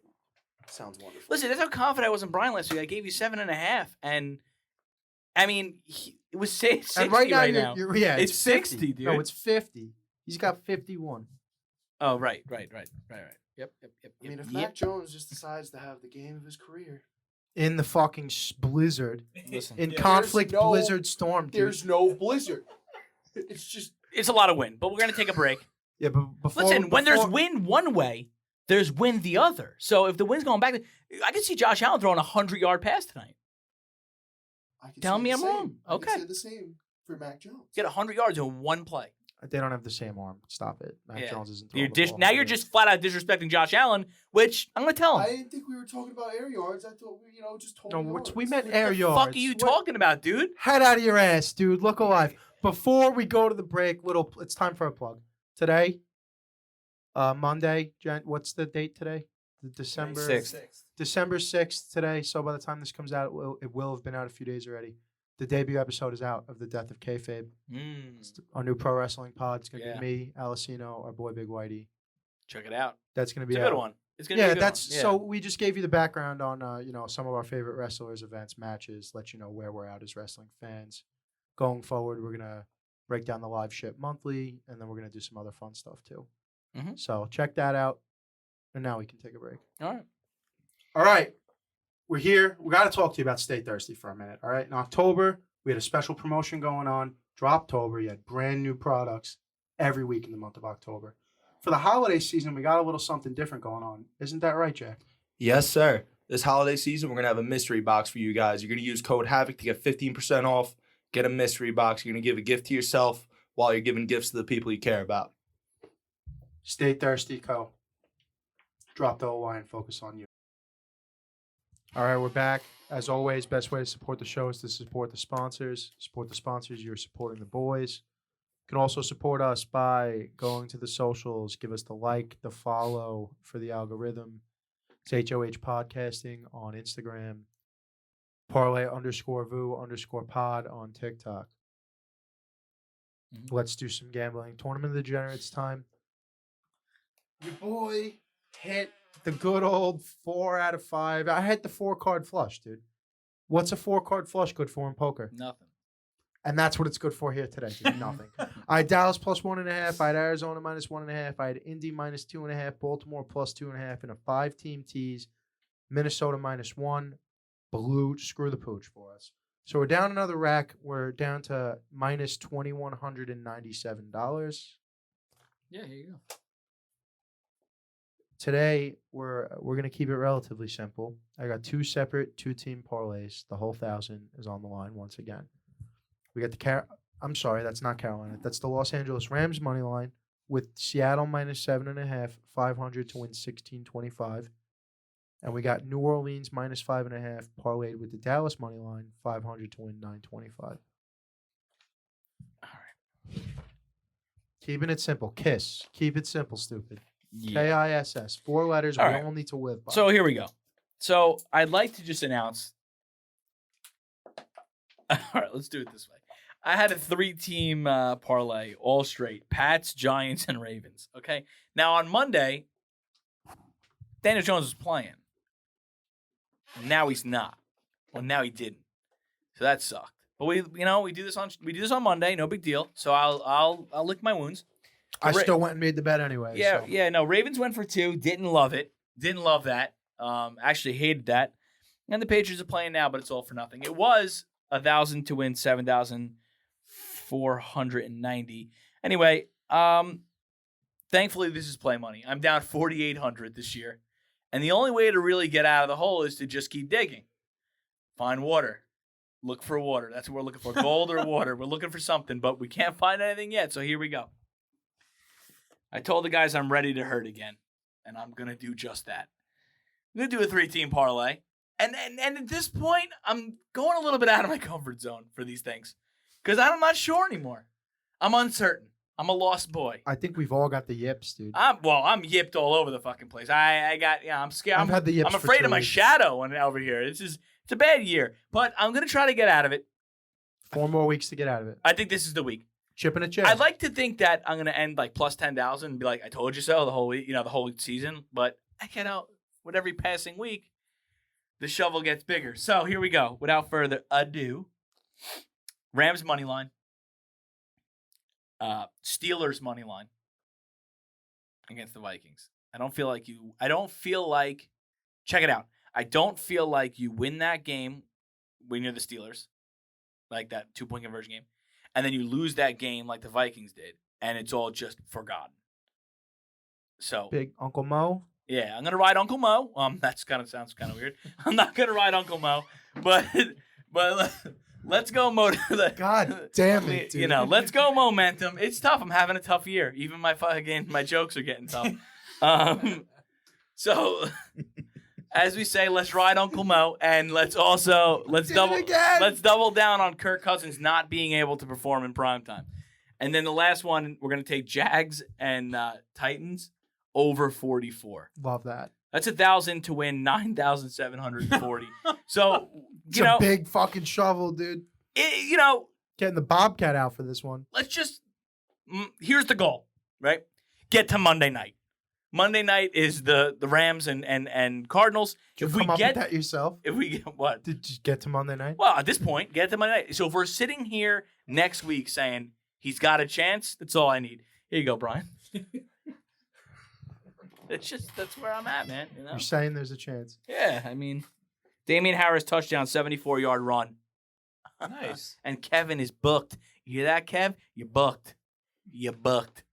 sounds wonderful. Listen, that's how confident I was in Bryan last week. I gave you 7.5, and I mean, it was 60 And right now, now. yeah, It's 50. 60, dude. No, it's 50. He's got 51. Oh, right. Yep. I mean, if Yep. Mac Jones just decides to have the game of his career, in the fucking blizzard, Listen, in There's conflict no- blizzard storm, dude. There's no blizzard. It's just it's a lot of wind, but we're gonna take a break. Yeah, but before Listen, when there's before- wind one way, there's wind the other. So if the wind's going back, I can see Josh Allen throwing a 100-yard pass tonight. I can Tell say me the I'm same. wrong. I Okay. can say the same for Mac Jones. Get 100 yards in one play. they don't have the same arm. Stop it. Mac Yeah. Jones isn't. throwing the ball Now you're 100 just flat out disrespecting Josh Allen, which I'm gonna tell I him. didn't think we were talking about air yards. I thought we, just told No, we meant air What the yards. fuck are you What- talking about, dude? Head out of your ass, dude. Look alive. Before we go to the break, it's time for a plug. Today, Monday, what's the date today? December 6th. December 6th today. So by the time this comes out, it will have been out a few days already. The debut episode is out of The Death of Kayfabe. It's our new pro wrestling pod. It's going to Yeah. be me, Alicino, our boy Big Whitey. Check it out. That's going to be It's a out. good one. It's gonna be Yeah, a good that's one. Yeah. so we just gave you the background on some of our favorite wrestlers, events, matches, let you know where we're at as wrestling fans. Going forward, we're gonna break down the live ship monthly, and then we're gonna do some other fun stuff too. Mhm. So check that out. And now we can take a break. All right. All right. We're here. We got to talk to you about Stay Thirsty for a minute. All right. In October, we had a special promotion going on. Droptober. You had brand new products every week in the month of October. For the holiday season, we got a little something different going on. Isn't that right, Jack? Yes, sir. This holiday season, we're going to have a mystery box for you guys. You're going to use code HAVOC to get 15% off. Get a mystery box. You're going to give a gift to yourself while you're giving gifts to the people you care about. Stay Thirsty Co. Drop the O-line, focus on you. All right, we're back. As always, best way to support the show is to support the sponsors. Support the sponsors, you're supporting the boys. You can also support us by going to the socials. Give us the like, the follow for the algorithm. It's HOH Podcasting on Instagram. Parlay_Vous_pod on TikTok. Mhm. Let's do some gambling. Tournament of the Degenerates time. Your boy hit the good old 4 out of 5. I hit the 4-card flush, dude. What's a 4-card flush good for in poker? Nothing. And that's what it's good for here today, dude. Nothing. I had Dallas plus 1.5. I had Arizona minus 1.5. I had Indy minus 2.5. Baltimore plus 2.5. And a 5-team tease. Minnesota minus 1. Blue, screw the pooch for us. So we're down another rack. We're down to minus $2,197. Yeah, here you go. Today we're gonna keep it relatively simple. I got 2 separate 2-team parlays. The whole 1,000 is on the line once again. We got the I'm sorry, that's not Carolina. That's the Los Angeles Rams money line with Seattle minus 7.5, 500 to win 1625. And we got New Orleans minus 5.5 parlayed with the Dallas money line, 500 to win 925. All right. Keeping it simple. KISS. Keep it simple, stupid. Yeah. KISS. 4 letters All we right. all need to live by. So here we go. So I'd like to just announce. All right, let's do it this way. I had a 3-team parlay, all straight: Pats, Giants, and Ravens. Okay. Now on Monday, Daniel Jones was playing. Now he's not. Well, now he didn't. So that sucked. But we do this on Monday. No big deal. So I'll lick my wounds. I Ra- still went and made the bet anyway. Yeah, so. yeah. No, Ravens went for 2. Didn't love it. Didn't love that. Actually hated that. And the Patriots are playing now, but it's all for nothing. It was 1,000 to win 7,490. Anyway, thankfully this is play money. I'm down 4,800 this year, and the only way to really get out of the hole is to just keep digging. Find water. Look for water. That's what we're looking for. Gold or water. We're looking for something, but we can't find anything yet. So here we go. I told the guys I'm ready to hurt again, and I'm going to do just that. I'm going to do a 3-team parlay. And at this point, I'm going a little bit out of my comfort zone for these things because I'm not sure anymore. I'm uncertain. I'm a lost boy. I think we've all got the yips, dude. I'm yipped all over the fucking place. I'm scared. I've had the yips I'm for afraid 2 of my weeks. shadow over here. It's a bad year, but I'm going to try to get out of it. 4 more weeks to get out of it. I think this is the week. Chipping a chip. I'd like to think that I'm going to end like plus 10,000 and be like, I told you so the whole week, the whole season. But with every passing week, the shovel gets bigger. So here we go. Without further ado, Rams money line, Steelers money line against the Vikings. I don't feel like. Check it out. I don't feel like you win that game when you're the Steelers, like that 2-point conversion game, and then you lose that game like the Vikings did, and it's all just forgotten. So Big Uncle Mo. yeah, I'm gonna ride Uncle Mo. That's sounds kind of weird. I'm not gonna ride Uncle Mo, but let's go Mo. God damn it, dude. You know, let's go momentum. It's tough. I'm having a tough year. Even my jokes are getting tough. So as we say, let's ride Uncle Mo, and let's double down on Kirk Cousins not being able to perform in primetime. And then the last one, we're gonna take Jags and Titans over 44. Love that. That's 1,000 to win 9,740. So It's a big fucking shovel, dude. Getting the Bobcat out for this one. Let's just here's the goal, right? Get to Monday night. Monday night is the Rams and Cardinals. Did you come up with that yourself? If we get what? Did you get to Monday night? Well, at this point, get to Monday night. So if we're sitting here next week saying he's got a chance, that's all I need. Here you go, Brian. That's where I'm at, man. You know? You're saying there's a chance. Yeah, I mean, Damian Harris touchdown, 74-yard run. Nice. And Kevin is booked. You hear that, Kev? You booked. You booked.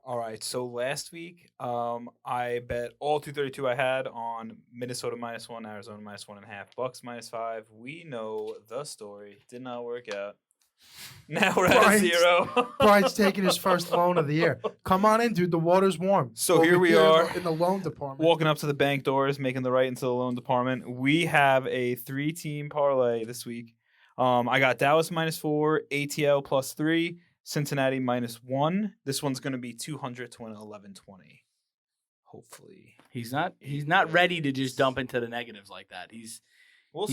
All right. So last week, I bet all 232 I had on Minnesota -1, Arizona -1.5, Bucks -5. We know the story. Did not work out. Now we're at 0. Brian's taking his first loan of the year. Come on in, dude. The water's warm. So Over here we are in the loan department. walking up to the bank doors, making the right into the loan department. We have a 3-team parlay this week. I got Dallas -4, ATL +3, Cincinnati -1. This one's going to be 200 to win 1120. Hopefully. He's not ready to just dump into the negatives like that. He's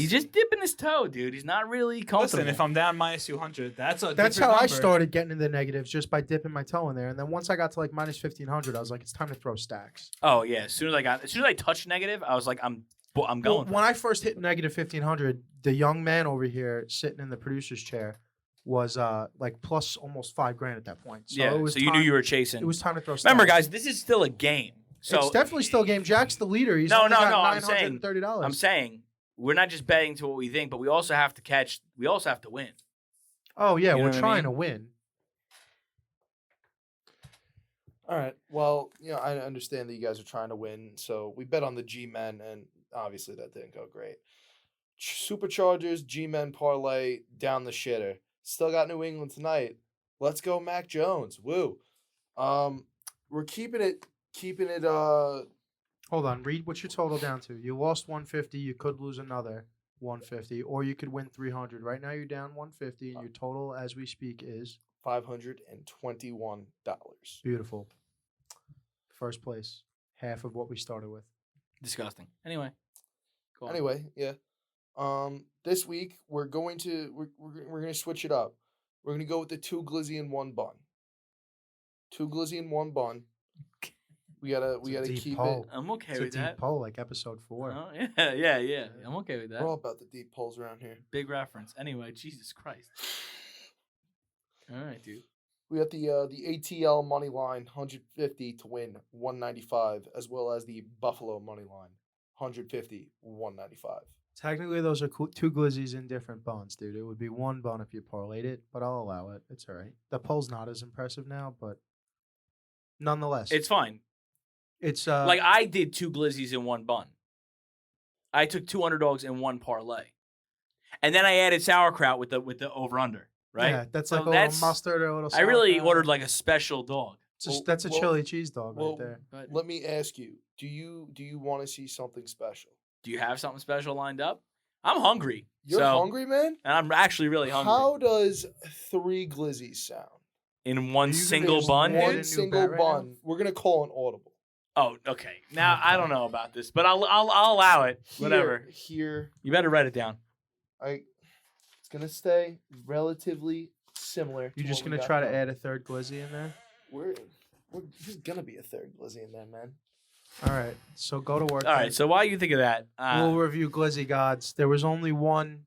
just dipping his toe, dude. He's not really comfortable. Listen, if I'm down -200, that's how different I number. started getting in the negatives, just by dipping my toe in there. And then once I got to like -1,500, I was like, it's time to throw stacks. Oh yeah, as soon as I touched negative, I was like, I'm going. Well, when I first hit -1,500, the young man over here sitting in the producer's chair was like plus almost $5,000 at that point. So yeah, it was so you knew you were chasing. It was time to throw stacks. Remember, guys, this is still a game. So it's definitely still a game. Jack's the leader. He's No, only got I'm saying- $930. I'm saying we're not just betting to what we think, but we also have to catch. We also have to win. Oh yeah, You know we're what I trying mean? to win. All right. Well, I understand that you guys are trying to win, so we bet on the G-Men, and obviously that didn't go great. Superchargers, G-Men parlay down the shitter. Still got New England tonight. Let's go, Mac Jones. Woo. We're keeping it. Hold on. Read what your total down to. You lost 150. You could lose another 150, or you could win 300. Right now you're down 150, and your total as we speak is $521. beautiful. First place, half of what we started with. Disgusting. Anyway. Go on. Anyway, yeah. This week we're going to switch it up. We're going to go with the 2 glizzy and 1 bun. 2 glizzy and 1 bun. We gotta deep keep poll. it. I'm okay It's with a deep that. poll, like episode 4. Oh, yeah. I'm okay with that. We're all about the deep polls around here. Big reference. Anyway, Jesus Christ. All right, dude. We got the ATL money line 150 to win 195, as well as the Buffalo money line 150 195. Technically, those are 2 glizzies in different buns, dude. It would be 1 bun if you parlayed it, but I'll allow it. It's all right. The poll's not as impressive now, but nonetheless, It's fine. it's Like I did 2 glizzies in 1 bun. I took 2 underdogs in 1 parlay, and then I added sauerkraut with the over under. Right? Yeah, that's So like a little mustard or a little. I really sauerkraut. ordered like a special dog. That's a Well, chili cheese dog well, right there. But Let me ask you: Do you want to see something special? do you have something special lined up? I'm hungry. You're so, hungry, man. and I'm actually really hungry. How does 3 glizzies sound? In one Are you single gonna bun, add a One new dude? single bet right bun. We're gonna call an audible. Oh, okay. Now I don't know about this, but I'll allow it. Whatever. Here, You better write it down. it's gonna stay relatively similar. You're to just what we gonna got try to going. add a third glizzy in there. There's gonna be a 3rd glizzy in there, man. All right, so go to work. All then. right. So while you think of that, We'll review Glizzy Gods. There was only one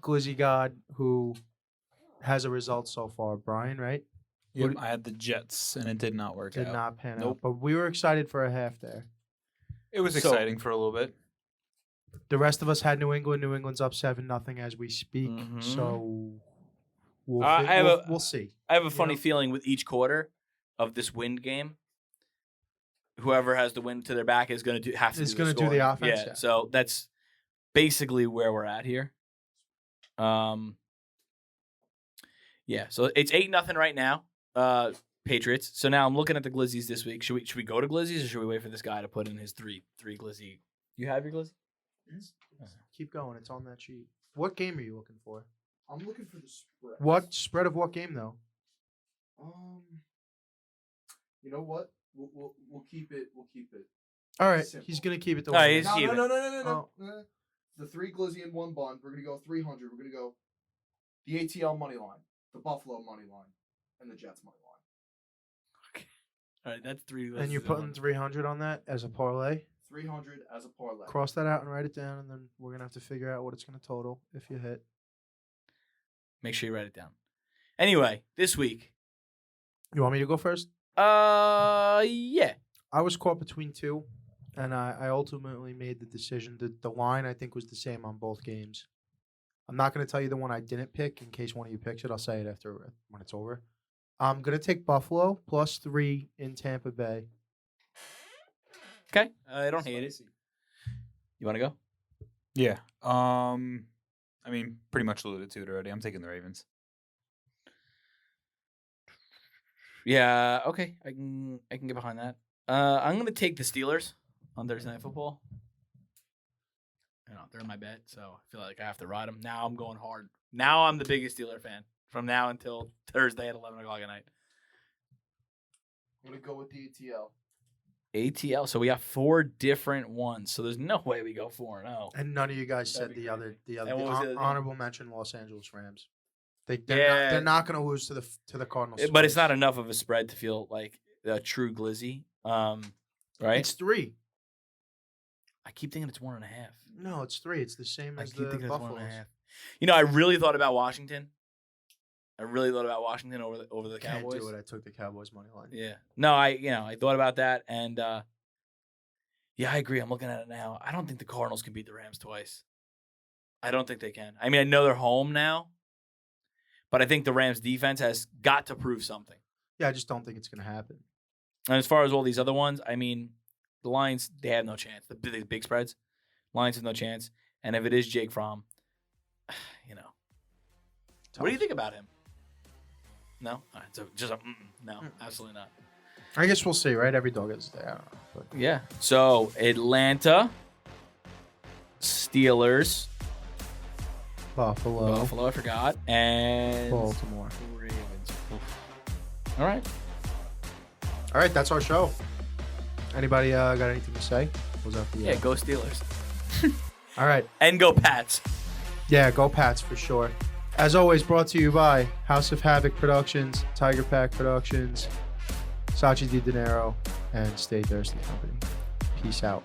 Glizzy God who has a result so far, Brian, right? Yep, I had the Jets, and it did not work Did out. not pan out. Nope. But we were excited for a half there. It was So- exciting for a little bit. The rest of us had New England. New England's up 7-0 as we speak. Mhm. So I we'll see. I have a funny know? feeling with each quarter of this wind game. Whoever has the wind to their back is going to have to Is do gonna do the scoring. offense, Yeah, yeah. so that's basically where we're at here. Yeah, so it's 8-0 right now, Patriots. So now I'm looking at the Glizzies this week. Should we go to Glizzies or should we wait for this guy to put in his three Glizzy? You have your Glizzy? Keep going. It's on that sheet. What game are you looking for? I'm looking for the spread. What spread of what game though? You know what? We'll keep it. We'll keep it. All right, Simple. he's gonna keep it the All right, way it he's is. keep it. No. The 3 Glizzy in one bun. We're gonna go 300. We're gonna go the ATL money line, the Buffalo money line, and the Jets money line. All right, that's 3 Glizzies. And you're in putting one. 300 on that as a parlay. 300 as a parlay. Cross that out and write it down, and then we're gonna have to figure out what it's gonna total if you hit. Make sure you write it down. Anyway, this week. You want me to go first? Yeah. I was caught between two, and I ultimately made the decision. The line, I think, was the same on both games. I'm not going to tell you the one I didn't pick in case one of you picks it. I'll say it after when it's over. I'm going to take Buffalo +3 in Tampa Bay. Okay. I don't hate it. You want to go? Yeah. I mean, pretty much alluded to it already. I'm taking the Ravens. Yeah. Okay. I can get behind that. I'm going to take the Steelers on Thursday Night Football. You know, they're my bet, so I feel like I have to ride them. Now I'm going hard. Now I'm the biggest Steeler fan from now until Thursday at 11 o'clock at night. I'm gonna go with the ATL. ATL. So we got 4 different ones. So there's no way we go 4-0. And none of you guys said That'd be the other And what was the other thing? honorable mention Los Angeles Rams. They're Yeah. not going to lose to the Cardinals. But it's twice. not enough of a spread to feel like a true Glizzy. Right? It's 3. I keep thinking it's 1.5. No, it's 3. It's the same I as keep the thinking it's Buffaloes. 1.5. You know, I really thought about Washington. over the Can't Cowboys. do it. I took the Cowboys money line. Yeah. No, I thought about that, and yeah, I agree. I'm looking at it now. I don't think the Cardinals can beat the Rams twice. I don't think they can. I mean, I know they're home now, but I think the Rams defense has got to prove something. Yeah, I just don't think it's going to happen. And as far as all these other ones, I mean, the Lions, they have no chance. The big spreads, Lions have no chance. And if it is Jake Fromm, what do you think about him? No? All right, so just no, absolutely not. I guess we'll see, right? Every dog has a day. I don't know. But Yeah. So Atlanta, Steelers, Buffalo, I forgot, and Baltimore. Ravens. Oof. All right. All right, that's our show. Anybody got anything to say? Was that the, Yeah, go Steelers. All right. And go Pats. Yeah, go Pats for sure. As always, brought to you by House of Havoc Productions, Tiger Pack Productions, Sachi Di Dinero, and Stay Thirsty Company. Peace out.